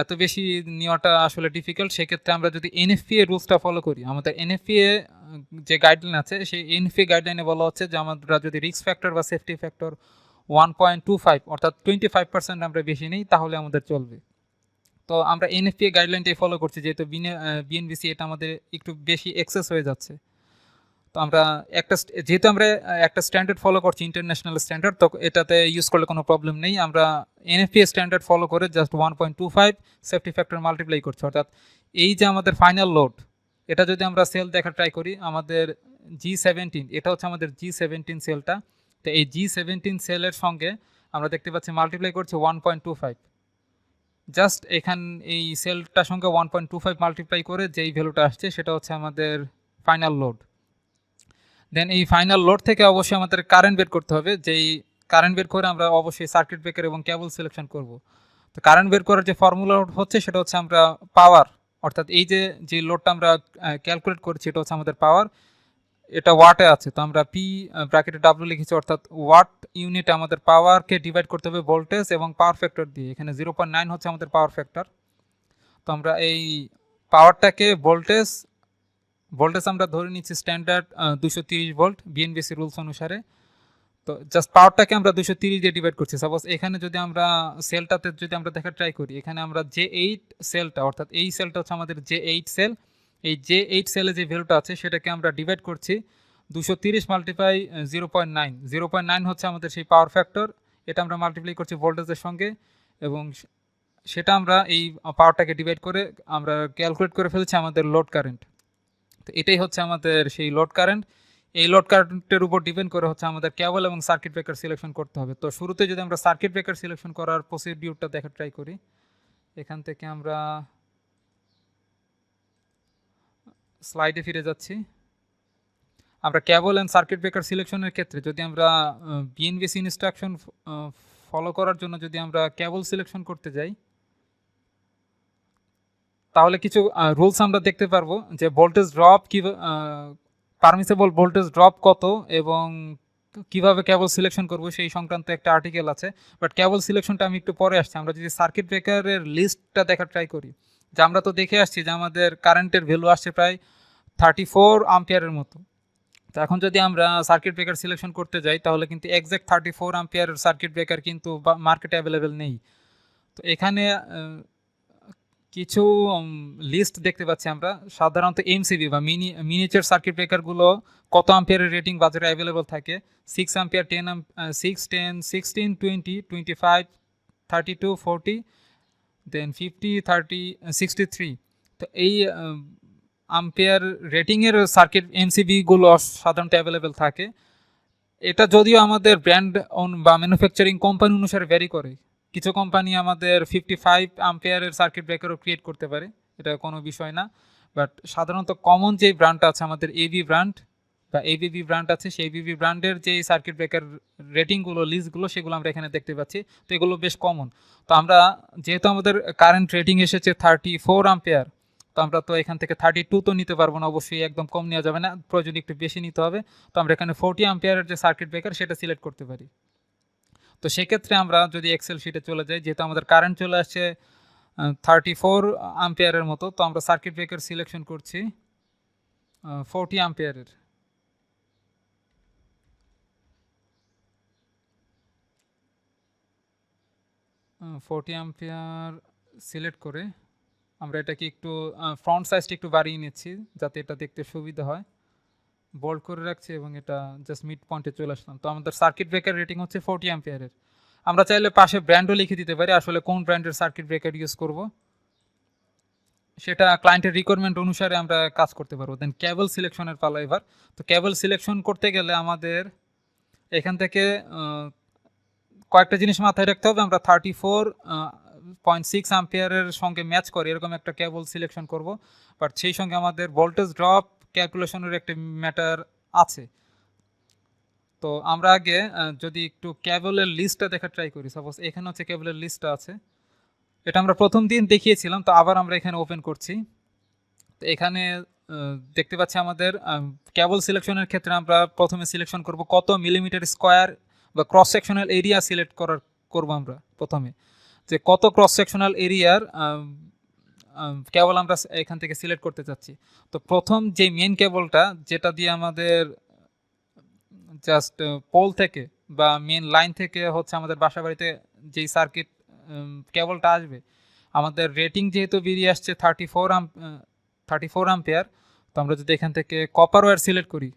এত বেশি নেওয়াটা আসলে ডিফিকাল্ট। সেক্ষেত্রে আমরা যদি এনএফপিএ রুলসটা ফলো করি, আমাদের এনএফপিএ যে গাইডলাইন আছে সেই এনএফপিএ গাইডলাইনে বলা হচ্ছে যে আমরা যদি রিস্ক ফ্যাক্টর বা সেফটি ফ্যাক্টর 1.25 অর্থাৎ 25% আমরা বেশি নিই তাহলে আমাদের চলবে। তো আমরা এনএফপিএ গাইডলাইনটাই ফলো করছি, যেহেতু বিএনবিসি এটা আমাদের একটু বেশি এক্সেস হয়ে যাচ্ছে। তো আমরা যেহেতু আমরা একটা স্ট্যান্ডার্ড ফলো করছি, ইন্টারন্যাশনাল স্ট্যান্ডার্ড, তো এটাতে ইউজ করলে কোনো প্রবলেম নেই। আমরা এনএফপিএ স্ট্যান্ডার্ড ফলো করে জাস্ট 1.25 সেফটি ফ্যাক্টর মাল্টিপ্লাই করছি। অর্থাৎ এই যে আমাদের ফাইনাল লোড, এটা যদি আমরা সেল দেখা ট্রাই করি, আমাদের G17, এটা হচ্ছে আমাদের G17 সেলটা। তো এই G17 সেলের সঙ্গে আমরা দেখতে পাচ্ছি মাল্টিপ্লাই করছে 1.25। জাস্ট এই সেলটার সঙ্গে 1.25 মাল্টিপ্লাই করে যেই ভ্যালুটা আসছে সেটা হচ্ছে আমাদের ফাইনাল লোড। দেন এই ফাইনাল লোড থেকে অবশ্যই আমাদের কারেন্ট বের করতে হবে, যেই কারেন্ট বের করে আমরা অবশ্যই সার্কিট ব্রেকার এবং কেবল সিলেকশন করব। তো কারেন্ট বের করার যে ফর্মুলা হচ্ছে সেটা হচ্ছে আমরা পাওয়ার, অর্থাৎ এই যে লোডটা আমরা ক্যালকুলেট করছি এটা হচ্ছে আমাদের পাওয়ার, এটা ওয়াটে আছে। তো আমরা পি ব্র্যাকেটে ডাব্লিউ লিখেছি, অর্থাৎ ওয়াট ইউনিটে আমাদের পাওয়ারকে ডিভাইড করতে হবে ভোল্টেজ এবং পাওয়ার ফ্যাক্টর দিয়ে। এখানে 0.9 হচ্ছে আমাদের পাওয়ার ফ্যাক্টর। তো আমরা এই পাওয়ারটাকে ভোল্টেজ আমরা ধরে নিচ্ছি স্ট্যান্ডার্ড 230 ভোল্ট বিএনবিসি রুলস অনুসারে। তো জাস্ট পাওয়ারটাকে আমরা 230 দিয়ে ডিভাইড করছি। সাপোজ এখানে যদি আমরা সেলটাতে যদি আমরা দেখা ট্রাই করি, এখানে আমরা J8 সেলটা, অর্থাৎ এই সেলটা হচ্ছে আমাদের J8 সেল। এই J8 সেলে যে ভ্যালুটা আছে সেটাকে আমরা ডিভাইড করছি 230 মাল্টিপ্লাই 0.9। 0.9 হচ্ছে আমাদের সেই পাওয়ার ফ্যাক্টর, এটা আমরা মাল্টিপ্লাই করছি ভোল্টেজের সঙ্গে, এবং সেটা আমরা এই পাওয়ারটাকে ডিভাইড করে আমরা ক্যালকুলেট করে ফেলছি আমাদের লোড কারেন্ট। তো এটাই হচ্ছে আমাদের সেই লোড কারেন্ট। এই লোড কারেন্টের উপর ডিপেন্ড করে হচ্ছে আমাদের কেবল এবং সার্কিট ব্রেকার সিলেকশন করতে হবে। তো শুরুতে যদি আমরা সার্কিট ব্রেকার সিলেকশন করার প্রসিডিউরটা দেখা ট্রাই করি, এখান থেকে আমরা স্লাইডে ফিরে যাচ্ছি। আমরা কেবল অ্যান্ড সার্কিট ব্রেকার সিলেকশনের ক্ষেত্রে যদি আমরা বিএনবিসি ইনস্ট্রাকশন ফলো করার জন্য যদি আমরা কেবল সিলেকশন করতে যাই, তাহলে কিছু রুলস আমরা দেখতে পারবো যে ভোল্টেজ ড্রপ কি, পারমিসেবল ভোল্টেজ ড্রপ কত এবং কিভাবে কেবল সিলেকশন করব সেই সংক্রান্ত একটা আর্টিকেল আছে। বাট কেবল সিলেকশনটা আমি একটু পরে আসছি। আমরা যদি সার্কিট ব্রেকারের লিস্টটা দেখা ট্রাই করি, যে আমরা তো দেখে আসছি যে আমাদের কারেন্টের ভ্যালু আসছে প্রায় 34 আম্পিয়ারের মতো। তো এখন যদি আমরা সার্কিট ব্রেকার সিলেকশন করতে যাই তাহলে কিন্তু এক্স্যাক্ট 34 আম্পিয়ার সার্কিট ব্রেকার কিন্তু মার্কেটে অ্যাভেলেবেল নেই। তো এখানে কিছু লিস্ট দেখতে পাচ্ছি আমরা, সাধারণত এমসিবি বা মিনিয়েচার সার্কিট ব্রেকারগুলো কত আম্পিয়ারের রেটিং বাজারে অ্যাভেলেবল থাকে, 6 আম্পিয়ার, 6, 10, 16, 20, 25, 32, 40, দেন 50, 30, 63। তো এই আম্পিয়ার রেটিংয়ের সার্কিট এমসিবিগুলো সাধারণত অ্যাভেলেবেল থাকে। এটা যদিও আমাদের ব্র্যান্ড বা ম্যানুফ্যাকচারিং কোম্পানি অনুসারে ভ্যারি করে। কিছু কোম্পানি আমাদের 55 আম্পিয়ারের সার্কিট ব্রেকারও ক্রিয়েট করতে পারে, এটা কোনো বিষয় না। বাট সাধারণত কমন যে ব্র্যান্ডটা আছে আমাদের এবি ব্র্যান্ড বা এবিবি ব্র্যান্ড আছে, সেই এবিবি ব্র্যান্ডের যে সার্কিট ব্রেকার রেটিংগুলো, লিস্টগুলো, সেগুলো আমরা এখানে দেখতে পাচ্ছি। তো এগুলো বেশ কমন। তো আমরা যেহেতু আমাদের কারেন্ট রেটিং এসেছে 34 আম্পিয়ার, তো আমরা তো এখান থেকে 32 তো নিতে পারবো না, অবশ্যই একদম কম নেওয়া যাবে না, প্রয়োজন একটু বেশি নিতে হবে। তো আমরা এখানে 40 আম্পিয়ারের যে সার্কিট ব্রেকার সেটা সিলেক্ট করতে পারি। তো সেক্ষেত্রে আমরা যদি এক্সেল শিটে চলে যাই, যেহেতু আমাদের কারেন্ট চলে আসছে 34 আম্পিয়ারের মতো, তো আমরা সার্কিট ব্রেকার সিলেকশন করছি 40 আম্পিয়ারের। আম্পিয়ার সিলেক্ট করে আমরা এটাকে একটু ফ্রন্ট সাইজটা একটু বাড়িয়ে নিচ্ছি যাতে এটা দেখতে সুবিধা হয়, বোল্ড করে রাখছি এবং এটা জাস্ট মিড পয়েন্টে চলে আসলাম। তো আমাদের সার্কিট ব্রেকার রেটিং হচ্ছে 40 অ্যাম্পিয়ারের। আমরা চাইলে পাশে ব্র্যান্ডও লিখে দিতে পারি, আসলে কোন ব্র্যান্ডের সার্কিট ব্রেকার ইউজ করব সেটা ক্লায়েন্টের রিকোয়ারমেন্ট অনুসারে আমরা কাজ করতে পারবো। দেন কেবল সিলেকশনের পালা এবার। তো কেবল সিলেকশন করতে গেলে আমাদের এখান থেকে কয়েকটা জিনিস মাথায় রাখতে হবে। আমরা 34.6 আম্পিয়ারের সঙ্গে ম্যাচ করে এরকম একটা কেবল সিলেকশন করব, বাট সেই সঙ্গে আমাদের ভোল্টেজ ড্রপ ক্যালকুলেশনের একটা ম্যাটার আছে। তো আমরা আগে যদি একটু কেবলের লিস্টটা দেখা ট্রাই করি, সাপোজ এখানে হচ্ছে কেবলের লিস্টটা আছে, এটা আমরা প্রথম দিন দেখিয়েছিলাম, তো আবার আমরা এখানে ওপেন করছি। তো এখানে দেখতে পাচ্ছি আমাদের কেবল সিলেকশনের ক্ষেত্রে আমরা প্রথমে সিলেকশন করব কত মিলিমিটার স্কোয়ার বা ক্রস সেকশনাল এরিয়া সিলেক্ট করব আমরা প্রথমে, যে কত ক্রস সেকশনাল এরিয়ার কেবল আমরা এখান থেকে সিলেক্ট করতে চাচ্ছি। তো প্রথম যে মেন কেবলটা যেটা দিয়ে আমাদের জাস্ট পোল থেকে বা মেন লাইন থেকে হচ্ছে আমাদের বাসা বাড়িতে যেই সার্কিট কেবলটা আসবে, আমাদের রেটিং যেহেতু বেরিয়ে আসছে 34 অ্যাম্পিয়ার, তো আমরা যদি এখান থেকে কপার ওয়্যার সিলেক্ট করি,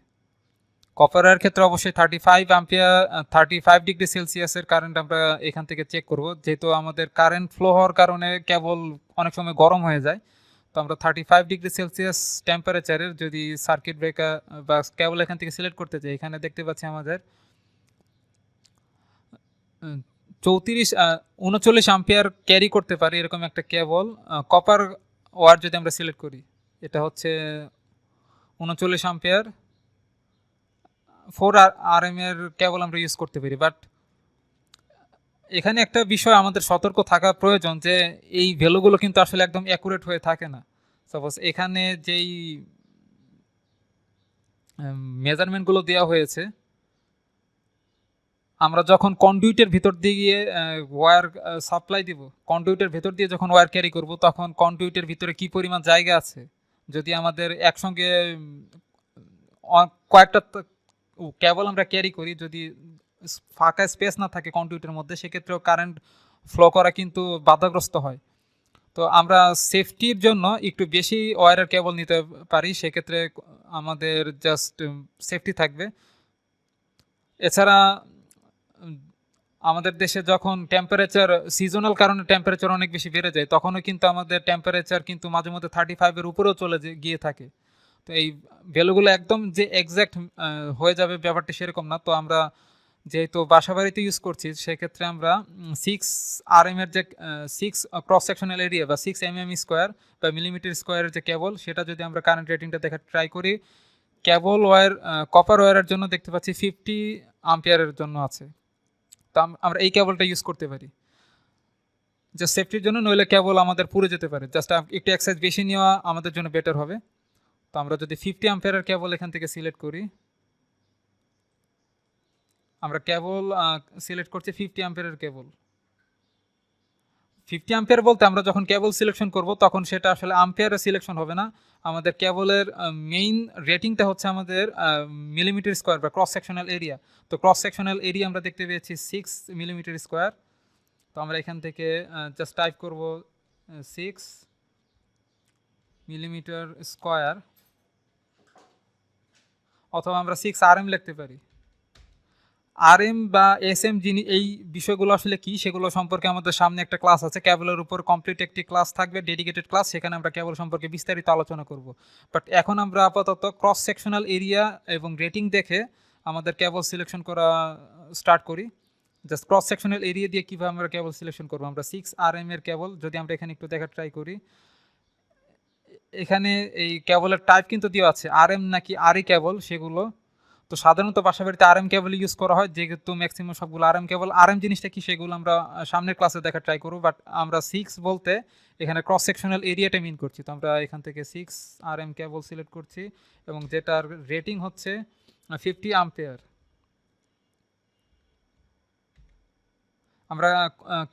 কপার ওয়্যার ক্ষেত্রে অবশ্যই 35 ডিগ্রি সেলসিয়াসের কারেন্ট আমরা এখান থেকে চেক করব, যেহেতু আমাদের কারেন্ট ফ্লো হওয়ার কারণে কেবল অনেক সময় গরম হয়ে যায়। তো আমরা 35 ডিগ্রি সেলসিয়াস টেম্পারেচারের যদি সার্কিট ব্রেকার বা কেবল এখান থেকে সিলেক্ট করতে চাই, এখানে দেখতে পাচ্ছি আমাদের 39 অ্যাম্পিয়ার ক্যারি করতে পারে এরকম একটা কেবল কপার ওয়্যার যদি আমরা সিলেক্ট করি, এটা হচ্ছে 39 অ্যাম্পিয়ার 4 RM এর কেবল আমরা ইউজ করতে পারি। বাট এখানে একটা বিষয় আমাদের সতর্ক থাকা প্রয়োজন, যে এই ভ্যালুগুলো কিন্তু আসলে একদম অ্যাকুরেট হয়ে থাকে না। সাপোজ এখানে যেই মেজারমেন্টগুলো দেওয়া হয়েছে, আমরা যখন কন্ডুইটের ভিতর দিয়ে ওয়্যার সাপ্লাই দিব, কন্ডুইটের ভিতর দিয়ে যখন ওয়্যার ক্যারি করব, তখন কন্ডুইটের ভিতরে কি পরিমাণ জায়গা আছে, যদি আমাদের একসঙ্গে কয়েকটা কেবল আমরা ক্যারি করি, যদি ফাঁকা স্পেস না থাকে কন্ডুইটের মধ্যে, সেক্ষেত্রেও কারেন্ট ফ্লো করা কিন্তু বাধাগ্রস্ত হয়। তো আমরা সেফটির জন্য একটু বেশি ওয়্যারের কেবল নিতে পারি, সেক্ষেত্রে আমাদের জাস্ট সেফটি থাকবে। এছাড়া আমাদের দেশে যখন টেম্পারেচার সিজনাল কারণে টেম্পারেচার অনেক বেশি বেড়ে যায়, তখনও কিন্তু আমাদের টেম্পারেচার কিন্তু মাঝে মধ্যে 35-এর উপরেও চলে গিয়ে থাকে। তো এই ভ্যালুগুলো একদম যে এক্স্যাক্ট হয়ে যাবে ব্যাপারটা সেরকম না। তো আমরা যেহেতু বাসা বাড়িতে ইউজ করছি, সেক্ষেত্রে আমরা 6 RM এর যে 6 ক্রস সেকশনাল এরিয়া বা 6 mm স্কোয়ার বা মিলিমিটার স্কোয়ারের যে কেবল, সেটা যদি আমরা কারেন্ট রেটিংটা দেখা ট্রাই করি, কেবল ওয়্যার কপার ওয়্যারের জন্য দেখতে পাচ্ছি 50 অ্যাম্পিয়ারের জন্য আছে। তো আমরা এই কেবলটা ইউজ করতে পারি জাস্ট সেফটির জন্য, নইলে কেবল আমাদের পুড়ে যেতে পারে। জাস্ট একটু এক্সাইজ বেশি নেওয়া আমাদের জন্য বেটার হবে। তো আমরা যদি 50 অ্যাম্পিয়ারের কেবল এখান থেকে সিলেক্ট করি, আমরা কেবল সিলেক্ট করছি 50 অ্যাম্পিয়ারের কেবল। 50 অ্যাম্পিয়ার বলতে আমরা যখন কেবল সিলেকশন করব, তখন সেটা আসলে অ্যাম্পিয়ারে সিলেকশন হবে না, আমাদের কেবলের মেইন রেটিংটা হচ্ছে আমাদের মিলিমিটার স্কোয়ার বা ক্রস সেকশনাল এরিয়া। তো ক্রস সেকশনাল এরিয়া আমরা দেখতে পেয়েছি 6 মিলিমিটার স্কোয়ার। তো আমরা এখান থেকে জাস্ট টাইপ করব 6 মিলিমিটার স্কোয়ার, অথবা আমরা 6 RM লিখতে পারি। RM বা SM যিনি এই বিষয়গুলো আসলে কি, সেগুলো সম্পর্কে আমাদের সামনে একটা ক্লাস আছে, কেবলের উপর কমপ্লিট একটি ক্লাস থাকবে, ডেডিকেটেড ক্লাস, সেখানে আমরা কেবল সম্পর্কে বিস্তারিত আলোচনা করব। বাট এখন আমরা আপাতত ক্রস সেকশনাল এরিয়া এবং রেটিং দেখে আমাদের কেবল সিলেকশন করা স্টার্ট করি। জাস্ট ক্রস সেকশনাল এরিয়া দিয়ে কীভাবে আমরা কেবল সিলেকশন করবো, আমরা 6 RM এর কেবল যদি আমরা এখানে একটু দেখা ট্রাই করি, এখানে এই কেবলের টাইপ কিন্তু দেওয়া আছে RM নাকি RE কেবল, সেগুলো তো সাধারণত বাসা বাড়িতে RM কেবল ইউজ করা হয়, যেহেতু ম্যাক্সিমাম সবগুলো RM কেবল। RM জিনিসটা কি সেগুলো আমরা সামনের ক্লাসে দেখা ট্রাই করব। বাট আমরা 6 বলতে এখানে ক্রস সেকশনাল এরিয়াটা মিন করছি। তো আমরা এখান থেকে 6 RM কেবল সিলেক্ট করছি, এবং যেটার রেটিং হচ্ছে 50 অ্যাম্পিয়ার। আমরা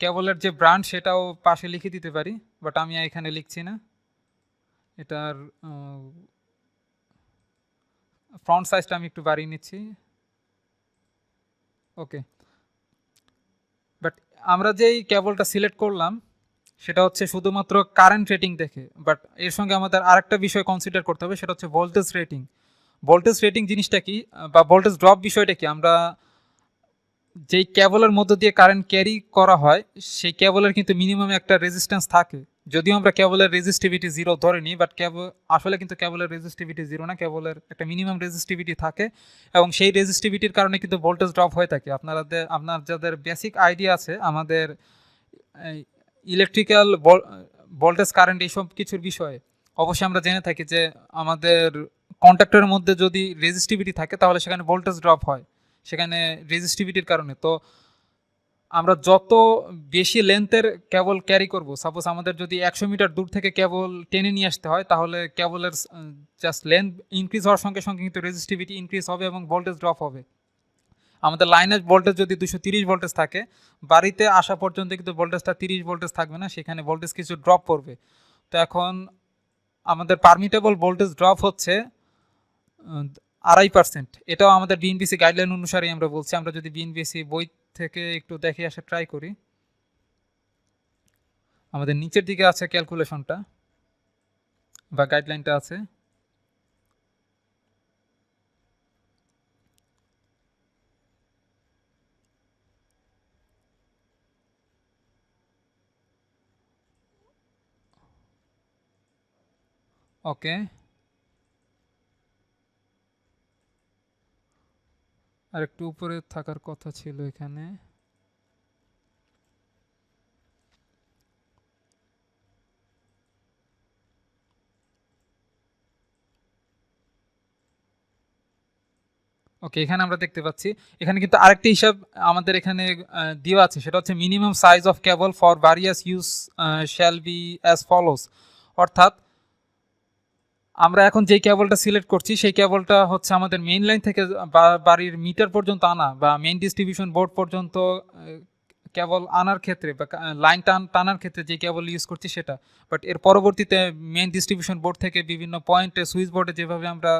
কেবলের যে ব্র্যান্ড সেটাও পাশে লিখে দিতে পারি, বাট আমি এখানে লিখছি না। এটার ফ্রন্ট সাইজটা আমি একটু বাড়িয়ে নিচ্ছি। ওকে, বাট আমরা যেই কেবলটা সিলেক্ট করলাম সেটা হচ্ছে শুধুমাত্র কারেন্ট রেটিং দেখে, বাট এর সঙ্গে আমাদের আরেকটা বিষয় কনসিডার করতে হবে, সেটা হচ্ছে ভোল্টেজ রেটিং। ভোল্টেজ রেটিং জিনিসটা কি, বা ভোল্টেজ ড্রপ বিষয়টা কি, আমরা যেই কেবলের মধ্য দিয়ে কারেন্ট ক্যারি করা হয়, সেই কেবলের কিন্তু মিনিমাম একটা রেজিস্ট্যান্স থাকে। যদিও আমরা কেবলের রেজিস্টিভিটি 0 ধরে নিই, বাট আসলে কিন্তু কেবলের রেজিস্টিভিটি 0 না, কেবলের একটা মিনিমাম রেজিস্টিভিটি থাকে, এবং সেই রেজিস্টিভিটির কারণে কিন্তু ভোল্টেজ ড্রপ হয়ে থাকে। আপনার যাদের বেসিক আইডিয়া আছে আমাদের ইলেকট্রিক্যাল ভোল্টেজ কারেন্ট এইসব কিছুর বিষয়ে, অবশ্যই আমরা জেনে থাকি যে আমাদের কন্ডাক্টরের মধ্যে যদি রেজিস্টিভিটি থাকে, তাহলে সেখানে ভোল্টেজ ড্রপ হয়, সেখানে রেজিস্টিভিটির কারণে। তো আমরা যত বেশি লেন্থের কেবল ক্যারি করব, সাপোজ আমাদের যদি 100 মিটার দূর থেকে কেবল টেনে নিয়ে আসতে হয়, তাহলে কেবলের জাস্ট লেন্থ ইনক্রিজ হওয়ার সঙ্গে সঙ্গে কিন্তু রেজিস্টিভিটি ইনক্রিজ হবে এবং ভোল্টেজ ড্রপ হবে। আমাদের লাইনের ভোল্টেজ যদি 230 ভোল্টেজ থাকে, বাড়িতে আসা পর্যন্ত কিন্তু ভোল্টেজটা 30 ভোল্টেজ থাকবে না, সেখানে ভোল্টেজ কিছু ড্রপ করবে। তো এখন আমাদের পারমিটেবল ভোল্টেজ ড্রপ হচ্ছে 2.5%। এটাও আমাদের বিএনবিসি গাইডলাইন অনুসারে আমরা বলছি। আমরা যদি বিএনবিসি বই থেকে একটু দেখে আসা ট্রাই করি, আমাদের নিচের দিকে আছে ক্যালকুলেশনটা বা গাইডলাইনটা আছে। ওকে, আর একটু উপরে থাকার কথা ছিল এখানে। ওকে, এখানে আমরা দেখতে পাচ্ছি এখানে কিন্তু আরেকটি হিসাব আমাদের এখানে দেওয়া আছে, সেটা হচ্ছে minimum size of cable for various use shall be as follows. অর্থাৎ আমরা এখন যে কেবলটা সিলেক্ট করছি সেই কেবলটা হচ্ছে আমাদের মেইন লাইন থেকে বাড়ির মিটার পর্যন্ত আনা বা মেইন ডিস্ট্রিবিউশন বোর্ড পর্যন্ত কেবল আনার ক্ষেত্রে বা লাইন টানার ক্ষেত্রে যে কেবল ইউজ করছি সেটা। বাট এর পরবর্তীতে মেইন ডিস্ট্রিবিউশন বোর্ড থেকে বিভিন্ন পয়েন্টে সুইচ বোর্ডে যেভাবে আমরা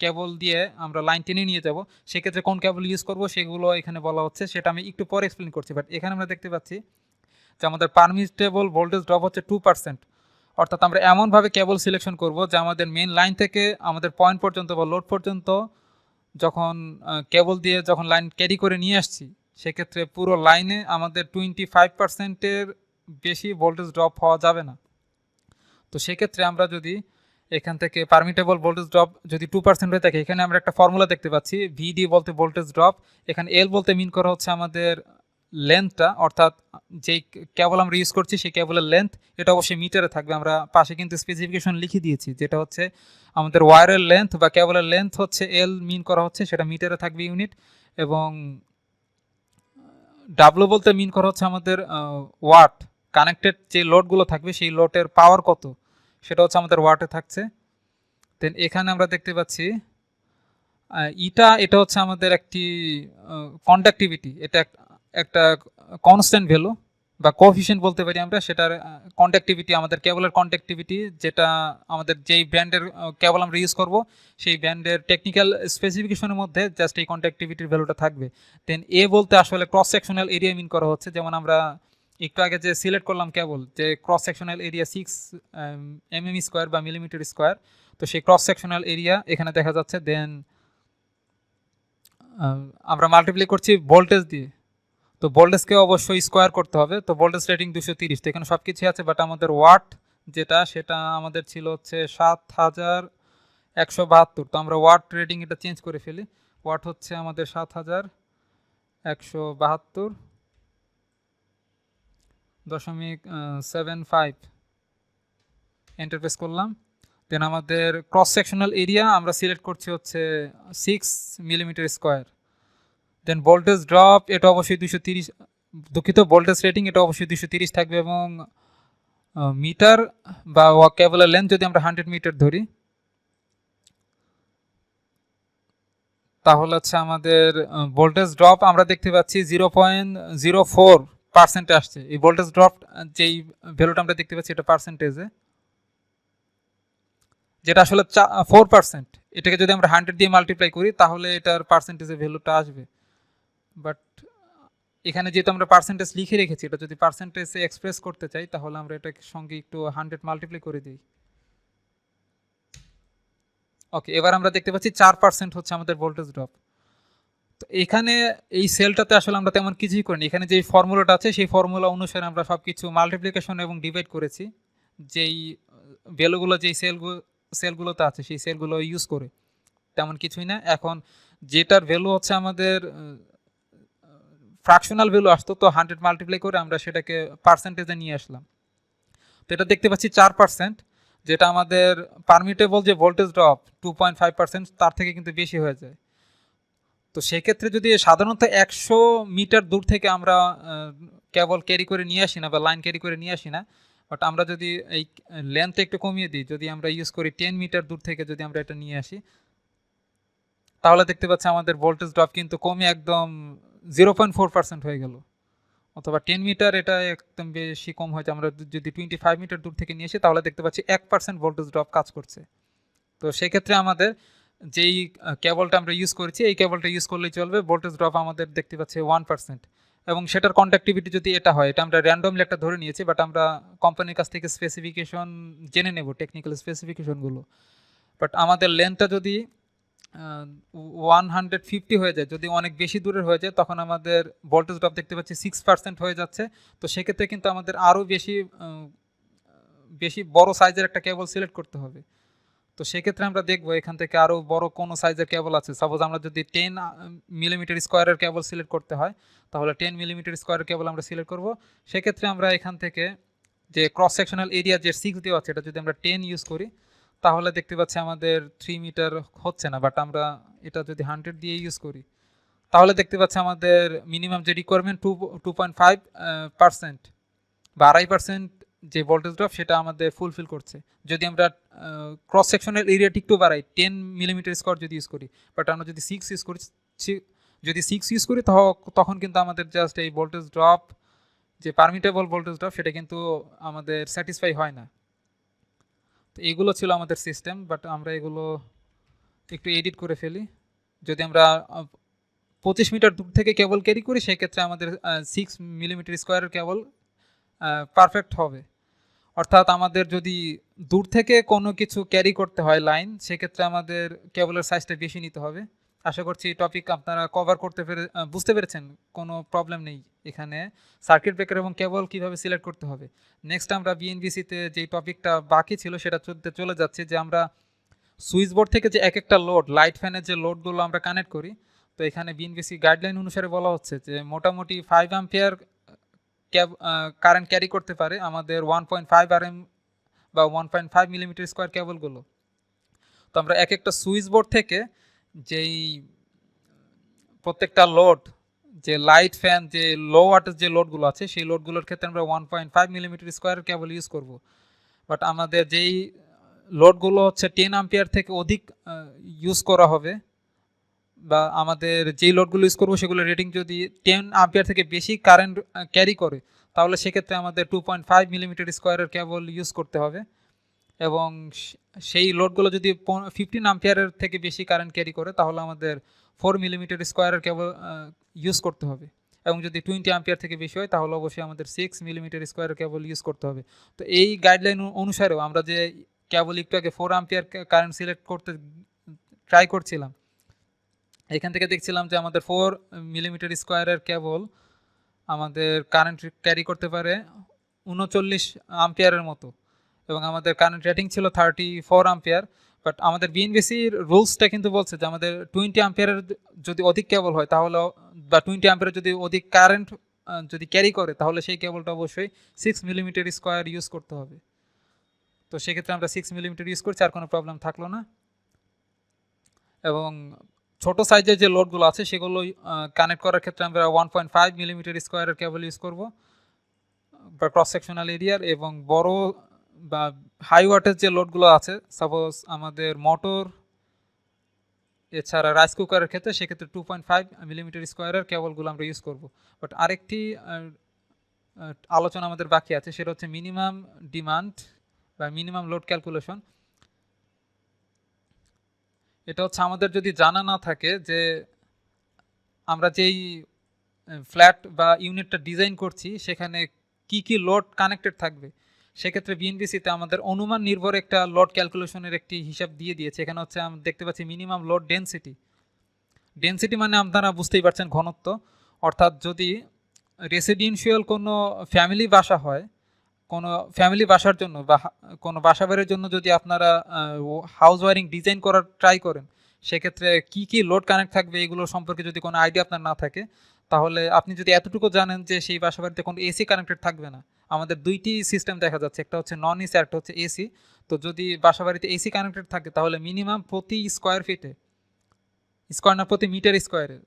কেবল দিয়ে আমরা লাইন টেনে নিয়ে যাব, সেক্ষেত্রে কোন কেবল ইউজ করব সেগুলো এখানে বলা হচ্ছে, সেটা আমি একটু পরে এক্সপ্লেন করছি। বাট এখানে আমরা দেখতে পাচ্ছি যে আমাদের পারমিটেবল ভোল্টেজ ড্রপ হচ্ছে 2%। অর্থাৎ আমরা এমনভাবে কেবল সিলেকশন করব যে আমাদের মেন লাইন থেকে আমাদের পয়েন্ট পর্যন্ত বা লোড পর্যন্ত যখন কেবল দিয়ে যখন লাইন ক্যারি করে নিয়ে আসছি, সেক্ষেত্রে পুরো লাইনে আমাদের 25%-এর বেশি ভোল্টেজ ড্রপ হওয়া যাবে না। তো সেক্ষেত্রে আমরা যদি এখান থেকে পারমিটেবল ভোল্টেজ ড্রপ যদি 2% হয়ে থাকে, এখানে আমরা একটা ফর্মুলা দেখতে পাচ্ছি, ভিডি বলতে ভোল্টেজ ড্রপ, এখানে এল বলতে মিন করা হচ্ছে আমাদের লেন্থটা, অর্থাৎ যেই কেবল আমরা ইউজ করছি সেই কেবলের লেন্থ, এটা অবশ্যই মিটারে থাকবে। আমরা পাশে কিন্তু স্পেসিফিকেশন লিখে দিয়েছি, যেটা হচ্ছে আমাদের ওয়্যারের লেন্থ বা কেবলের লেন্থ হচ্ছে এল মিন করা হচ্ছে, সেটা মিটারে থাকবে ইউনিট। এবং ডাব্লু বলতে মিন করা হচ্ছে আমাদের ওয়াট, কানেক্টেড যে লোডগুলো থাকবে সেই লোডের পাওয়ার কত, সেটা হচ্ছে আমাদের ওয়াটে থাকছে। দেন এখানে আমরা দেখতে পাচ্ছি এটা হচ্ছে আমাদের একটি কন্ডাক্টিভিটি, এটা একটা কনস্ট্যান্ট ভ্যালু বা কোএফিশিয়েন্ট বলতে পারি আমরা, সেটার কন্ডাক্টিভিটি, আমাদের কেবলের কন্ডাক্টিভিটি, যেটা আমাদের যেই ব্র্যান্ডের কেবল আমরা ইউজ করব সেই ব্র্যান্ডের টেকনিক্যাল স্পেসিফিকেশনের মধ্যে জাস্ট এই কন্ডাক্টিভিটির ভ্যালুটা থাকবে। দেন এ বলতে আসলে ক্রস সেকশনাল এরিয়া মিন করা হচ্ছে, যেমন আমরা একটু আগে যে সিলেক্ট করলাম কেবল, যে ক্রস সেকশনাল এরিয়া 6 mm² বা mm², তো সেই ক্রস সেকশনাল এরিয়া এখানে দেখা যাচ্ছে। দেন আমরা মাল্টিপ্লাই করছি ভোল্টেজ দিয়ে, তো ভোল্টেজকে অবশ্যই স্কোয়ার করতে হবে। তো ভোল্টেজ রেটিং 230, তো এখানে সব কিছুই আছে, বাট আমাদের ওয়াট যেটা সেটা আমাদের ছিল হচ্ছে 7172। তো আমরা ওয়াট রেটিং এটা চেঞ্জ করে ফেলি, ওয়াট হচ্ছে আমাদের 7172.75, এন্টার প্রেস করলাম। দেন আমাদের ক্রস সেকশনাল এরিয়া আমরা সিলেক্ট করছি হচ্ছে 6 mm²। দেন ভোল্টেজ ড্রপ এটা অবশ্যই 230, দুঃখিত, ভোল্টেজ রেটিং এটা অবশ্যই 230 থাকবে। এবং মিটার বা কেবলের লেন্থ যদি আমরা 100 মিটার ধরি, তাহলে হচ্ছে আমাদের ভোল্টেজ ড্রপ আমরা দেখতে পাচ্ছি 0.04% আসছে। এই ভোল্টেজ ড্রপ যেই ভ্যালুটা আমরা দেখতে পাচ্ছি এটা পার্সেন্টেজে, যেটা আসলে 4%। এটাকে যদি আমরা 100 দিয়ে মাল্টিপ্লাই করি তাহলে এটার পার্সেন্টেজের ভ্যালুটা আসবে। বাট এখানে যেহেতু আমরা পার্সেন্টেজ লিখে রেখেছি, এটা যদি পার্সেন্টেজে এক্সপ্রেস করতে চাই তাহলে আমরা এটার সঙ্গে একটু 100 মাল্টিপ্লাই করে দিই। ওকে, এবার আমরা দেখতে পাচ্ছি 4% হচ্ছে আমাদের ভোল্টেজ ড্রপ। তো এখানে এই সেলটাতে আসলে আমরা তেমন কিছুই করিনি, এখানে যে ফর্মুলাটা আছে সেই ফর্মুলা অনুসারে আমরা সব কিছু মাল্টিপ্লিকেশন এবং ডিভাইড করেছি, যেই ভ্যালুগুলো যেই সেলগুলোতে আছে সেই সেলগুলো ইউজ করে, তেমন কিছুই না। এখন যেটার ভ্যালু হচ্ছে আমাদের ফ্র্যাকশনাল ভ্যালু আসতো, তো 100 মাল্টিপ্লাই করে আমরা সেটাকে পার্সেন্টেজে নিয়ে আসলাম। তো এটা দেখতে পাচ্ছি 4%, যেটা আমাদের পারমিটেবল যে ভোল্টেজ ড্রপ 2.5% তার থেকে কিন্তু বেশি হয়ে যায়। তো সেক্ষেত্রে যদি সাধারণত 100 মিটার দূর থেকে আমরা কেবল ক্যারি করে নিয়ে আসি না বা লাইন ক্যারি করে নিয়ে আসি না, বাট আমরা যদি এই লেন্থ একটু কমিয়ে দিই, যদি আমরা ইউজ করি 10 মিটার দূর থেকে যদি আমরা এটা নিয়ে আসি, তাহলে দেখতে পাচ্ছি আমাদের ভোল্টেজ ড্রপ কিন্তু কমে একদম 0.4% হয়ে গেল। অথবা 10 মিটার এটা একদম বেশি কম হয়েছে, আমরা যদি 25 মিটার দূর থেকে নিয়ে আসি তাহলে দেখতে পাচ্ছি 1% ভোল্টেজ ড্রপ কাজ করছে। তো সেক্ষেত্রে আমাদের যেই কেবলটা আমরা ইউজ করেছি এই কেবলটা ইউজ করলেই চলবে। ভোল্টেজ ড্রপ আমাদের দেখতে পাচ্ছি 1%, এবং সেটার কন্ডাক্টিভিটি যদি এটা হয়, এটা আমরা র্যান্ডমলি একটা ধরে নিয়েছি, বাট আমরা কোম্পানির কাছ থেকে স্পেসিফিকেশন জেনে নেব, টেকনিক্যাল স্পেসিফিকেশনগুলো। বাট আমাদের লেন্থটা যদি 150 হয়ে যায়, যদি অনেক বেশি দূরের হয়ে যায়, তখন আমাদের ভোল্টেজ ড্রপ দেখতে পাচ্ছি 6% হয়ে যাচ্ছে। তো সেক্ষেত্রে কিন্তু আমাদের আরও বেশি বেশি বড় সাইজের একটা কেবল সিলেক্ট করতে হবে। তো সেক্ষেত্রে আমরা দেখবো এখান থেকে আরও বড় কোনো সাইজের কেবল আছে। সাপোজ আমরা যদি 10 মিলিমিটার স্কোয়ারের কেবল সিলেক্ট করতে হয়, তাহলে 10 মিলিমিটার স্কোয়ারের কেবল আমরা সিলেক্ট করব। সেক্ষেত্রে আমরা এখান থেকে যে ক্রস সেকশনাল এরিয়া যে 6 দেওয়া আছে, এটা যদি আমরা 10 ইউজ করি, তাহলে দেখতে পাচ্ছি আমাদের 3 মিটার হচ্ছে না। বাট আমরা এটা যদি 100 দিয়ে ইউজ করি, তাহলে দেখতে পাচ্ছি আমাদের মিনিমাম যে রিকোয়ারমেন্ট 2.5% বা 2.5% যে ভোল্টেজ ড্রপ সেটা আমাদের ফুলফিল করছে। যদি আমরা ক্রস সেকশনের এরিয়াটি একটু বাড়াই, 10 মিলিমিটার স্কোয়ার যদি ইউজ করি, বাট আমরা যদি 6 ইউজ করি, যদি 6 ইউজ করি তখন কিন্তু আমাদের জাস্ট এই ভোল্টেজ ড্রপ যে পারমিটেবল ভোল্টেজ ড্রপ সেটা কিন্তু আমাদের স্যাটিসফাই হয় না। তো এগুলো ছিল আমাদের সিস্টেম, বাট আমরা এগুলো একটু এডিট করে ফেলি। যদি আমরা 25 মিটার দূর থেকে কেবল ক্যারি করি, সেক্ষেত্রে আমাদের 6 মিলিমিটার স্কোয়ারের কেবল পারফেক্ট হবে। অর্থাৎ আমাদের যদি দূর থেকে কোনো কিছু ক্যারি করতে হয় লাইন, সেক্ষেত্রে আমাদের কেবলের সাইজটা বেশি নিতে হবে। আশা করছি টপিক আপনারা কভার করতে বুঝতে পেরেছেন, কোনো প্রবলেম নেই এখানে। সার্কিট ব্রেকার এবং কেবল কীভাবে সিলেক্ট করতে হবে। নেক্সট আমরা বিএনবিসিতে যেই টপিকটা বাকি ছিল সেটা চলে যাচ্ছে, যে আমরা সুইচ বোর্ড থেকে যে এক একটা লোড, লাইট ফ্যানের যে লোডগুলো আমরা কানেক্ট করি, তো এখানে বিএনবিসি গাইডলাইন অনুসারে বলা হচ্ছে যে মোটামুটি 5 অ্যাম্পিয়ার কারেন্ট ক্যারি করতে পারে আমাদের 1.5 আরএম বা 1.5 মিলিমিটার স্কোয়ার কেবলগুলো। তো আমরা এক একটা সুইচ বোর্ড থেকে যেই প্রত্যেকটা লোড, যে লাইট ফ্যান, যে লো ওয়াটের যে লোডগুলো আছে, সেই লোডগুলোর ক্ষেত্রে আমরা 1.5 মিলিমিটার স্কোয়ার কেবল ইউজ করব। বাট আমাদের যেই লোডগুলো হচ্ছে 10 অ্যাম্পিয়ার থেকে অধিক ইউজ করা হবে, বা আমাদের যেই লোডগুলো ইউজ করবো সেগুলো রেটিং যদি 10 অ্যাম্পিয়ার থেকে বেশি কারেন্ট ক্যারি করে, তাহলে সেক্ষেত্রে আমাদের 2.5 মিলিমিটার স্কোয়ারের কেবল ইউজ করতে হবে। এবং সেই লোডগুলো যদি 15 অ্যাম্পিয়ারের থেকে বেশি কারেন্ট ক্যারি করে, তাহলে আমাদের 4 মিলিমিটার স্কোয়ারের কেবল ইউজ করতে হবে। এবং যদি 20 অ্যাম্পিয়ার থেকে বেশি হয়, তাহলে অবশ্যই আমাদের 6 মিলিমিটার স্কোয়ারের কেবল ইউজ করতে হবে। তো এই গাইডলাইন অনুসারেও আমরা যে কেবল একটু আগে 4 অ্যাম্পিয়ার কারেন্ট সিলেক্ট করতে ট্রাই করছিলাম, এখান থেকে দেখছিলাম যে আমাদের 4 মিলিমিটার স্কোয়ারের কেবল আমাদের কারেন্ট ক্যারি করতে পারে 39 অ্যাম্পিয়ারের মতো, এবং আমাদের কারেন্ট রেটিং ছিল 34 অ্যাম্পিয়ার। বাট আমাদের বিএনবিসির রুলসটা কিন্তু বলছে যে আমাদের 20 অ্যাম্পিয়ারের যদি অধিক কেবল হয়, তাহলে বা 20 অ্যাম্পিয়ারের যদি অধিক কারেন্ট যদি ক্যারি করে, তাহলে সেই কেবলটা অবশ্যই 6 মিলিমিটার স্কোয়ার ইউজ করতে হবে। তো সেক্ষেত্রে আমরা 6 মিলিমিটার ইউজ করছি, আর কোনো প্রবলেম থাকলো না। এবং ছোট সাইজের যে লোডগুলো আছে সেগুলো কানেক্ট করার ক্ষেত্রে আমরা 1.5 মিলিমিটার স্কোয়ারের কেবল ইউজ করব বা ক্রস সেকশনাল এরিয়ার। এবং বড় বা হাই ওয়াটের যে লোডগুলো আছে, সাপোজ আমাদের মোটর এছাড়া রাইস কুকারের ক্ষেত্রে, সেক্ষেত্রে 2.5 মিলিমিটার স্কোয়ারের কেবলগুলো আমরা ইউজ করব। বাট আরেকটি আলোচনা আমাদের বাকি আছে, সেটা হচ্ছে মিনিমাম ডিমান্ড বা মিনিমাম লোড ক্যালকুলেশন। এটা হচ্ছে আমাদের যদি জানা না থাকে যে আমরা যেই ফ্ল্যাট বা ইউনিটটা ডিজাইন করছি সেখানে কি কি লোড কানেক্টেড থাকবে, সেক্ষেত্রে বিএনবিসিতে আমাদের অনুমান নির্ভর একটা লোড ক্যালকুলেশনের একটি হিসাব দিয়ে দিয়েছে। এখানে হচ্ছে আমরা দেখতে পাচ্ছি মিনিমাম লোড ডেনসিটি। ডেনসিটি মানে আপনারা বুঝতেই পারছেন ঘনত্ব। অর্থাৎ যদি রেসিডেন্সিয়াল কোনো ফ্যামিলি বাসা হয়, কোনো ফ্যামিলি বাসার জন্য বা কোনো বাসা বাড়ির জন্য যদি আপনারা হাউস ওয়ারিং ডিজাইন করার ট্রাই করেন, সেক্ষেত্রে কি কি লোড কানেক্ট থাকবে এগুলো সম্পর্কে যদি কোনো আইডিয়া আপনার না থাকে, তাহলে আপনি যদি এতটুকু জানেন যে সেই বাসা বাড়িতে কোনো এসি কানেক্টেড থাকবে না। আমাদের দুইটি সিস্টেম দেখা যাচ্ছে, একটা হচ্ছে নন এসি, একটা হচ্ছে এসি। তো যদি বাসা বাড়িতে এসি কানেক্টেড থাকে, তাহলে মিনিমাম প্রতি স্কোয়ার ফিটে স্কোয়ার না প্রতি মিটার স্কোয়ারে।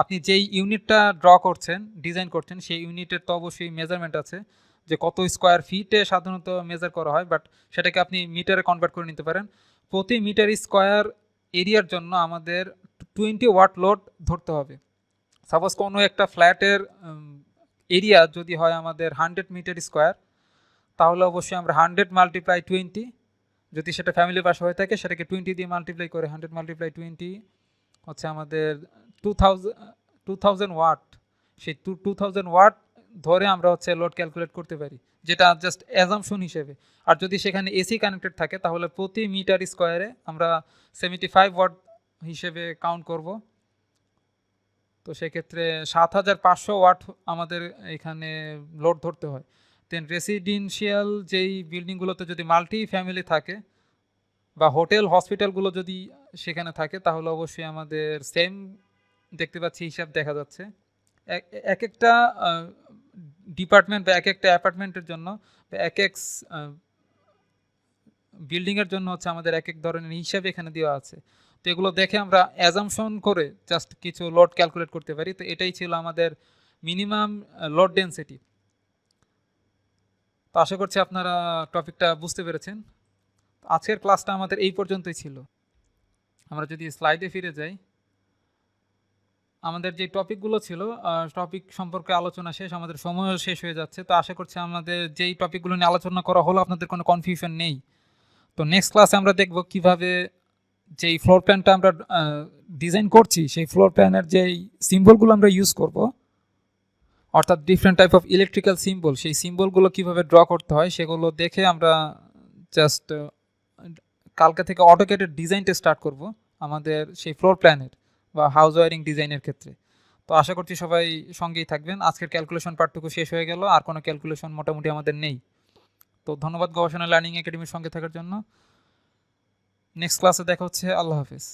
আপনি যেই ইউনিটটা ড্র করছেন, ডিজাইন করছেন, সেই ইউনিটের তো অবশ্যই মেজারমেন্ট আছে যে কত স্কোয়ার ফিটে সাধারণত মেজার করা হয়, বাট সেটাকে আপনি মিটারে কনভার্ট করে নিতে পারেন। প্রতি মিটার স্কোয়ার এরিয়ার জন্য আমাদের 20 ওয়াট লোড ধরতে হবে। সাপোজ কোনো একটা ফ্ল্যাটের এরিয়া যদি হয় আমাদের 100 মিটার স্কোয়ার, তাহলে অবশ্যই আমরা 100 মাল্টিপ্লাই 20, যদি সেটা ফ্যামিলির বাসা হয়ে থাকে সেটাকে 20 দিয়ে মাল্টিপ্লাই করে 100 মাল্টিপ্লাই 20 হচ্ছে আমাদের 2000 ওয়াট। সেই 2000 ওয়াট ধরে আমরা হচ্ছে লোড ক্যালকুলেট করতে পারি, যেটা জাস্ট অ্যাজাম্পশন হিসেবে। আর যদি সেখানে এসি কানেক্টেড থাকে তাহলে প্রতি মিটার স্কোয়ারে আমরা 75 ওয়াট হিসেবে কাউন্ট করব। তো সেক্ষেত্রে 7500 ওয়াট আমাদের এখানে লোড ধরতে হয়। দেন রেসিডেন্সিয়াল যেই বিল্ডিংগুলোতে যদি মাল্টি ফ্যামিলি থাকে বা হোটেল হসপিটালগুলো যদি সেখানে থাকে তাহলে অবশ্যই আমাদের সেম দেখতে পাচ্ছি হিসাব দেখা যাচ্ছে। এক একটা ডিপার্টমেন্ট বা এক একটা অ্যাপার্টমেন্টের জন্য বা এক এক বিল্ডিংয়ের জন্য হচ্ছে আমাদের এক এক ধরনের হিসাব এখানে দেওয়া আছে। তো এগুলো দেখে আমরা অ্যাজাম্পশন করে জাস্ট কিছু লোড ক্যালকুলেট করতে পারি। তো এটাই ছিল আমাদের মিনিমাম লোড ডেন্সিটি। তো আশা করছি আপনারা টপিকটা বুঝতে পেরেছেন। আজকের ক্লাসটা আমাদের এই পর্যন্তই ছিল। আমরা যদি স্লাইডে ফিরে যাই, আমাদের যে টপিকগুলো ছিল টপিক সম্পর্কে আলোচনা শেষ, আমাদের সময়ও শেষ হয়ে যাচ্ছে। তো আশা করছি আমাদের যেই টপিকগুলো নিয়ে আলোচনা করা হলো আপনাদের কোনো কনফিউশন নেই। তো নেক্সট ক্লাসে আমরা দেখব কিভাবে যেই ফ্লোর প্ল্যানটা আমরা ডিজাইন করছি সেই ফ্লোর প্ল্যানের যেই সিম্বলগুলো আমরা ইউজ করব, অর্থাৎ different type of electrical symbol, সেই সিম্বলগুলো কীভাবে ড্র করতে হয় সেগুলো দেখে আমরা জাস্ট কালকে থেকে অটোক্যাডের ডিজাইনটা স্টার্ট করব আমাদের সেই ফ্লোর প্ল্যানের বা হাউস ওয়ারিং ডিজাইনের ক্ষেত্রে। তো আশা করছি সবাই সঙ্গেই থাকবেন। আজকের ক্যালকুলেশন পার্টটুকু শেষ হয়ে গেল, আর কোনো ক্যালকুলেশন মোটামুটি আমাদের নেই। তো ধন্যবাদ গবেষণা লার্নিং একাডেমির সঙ্গে থাকার জন্য। নেক্সট ক্লাসে দেখা হচ্ছে। আল্লাহ হাফেজ।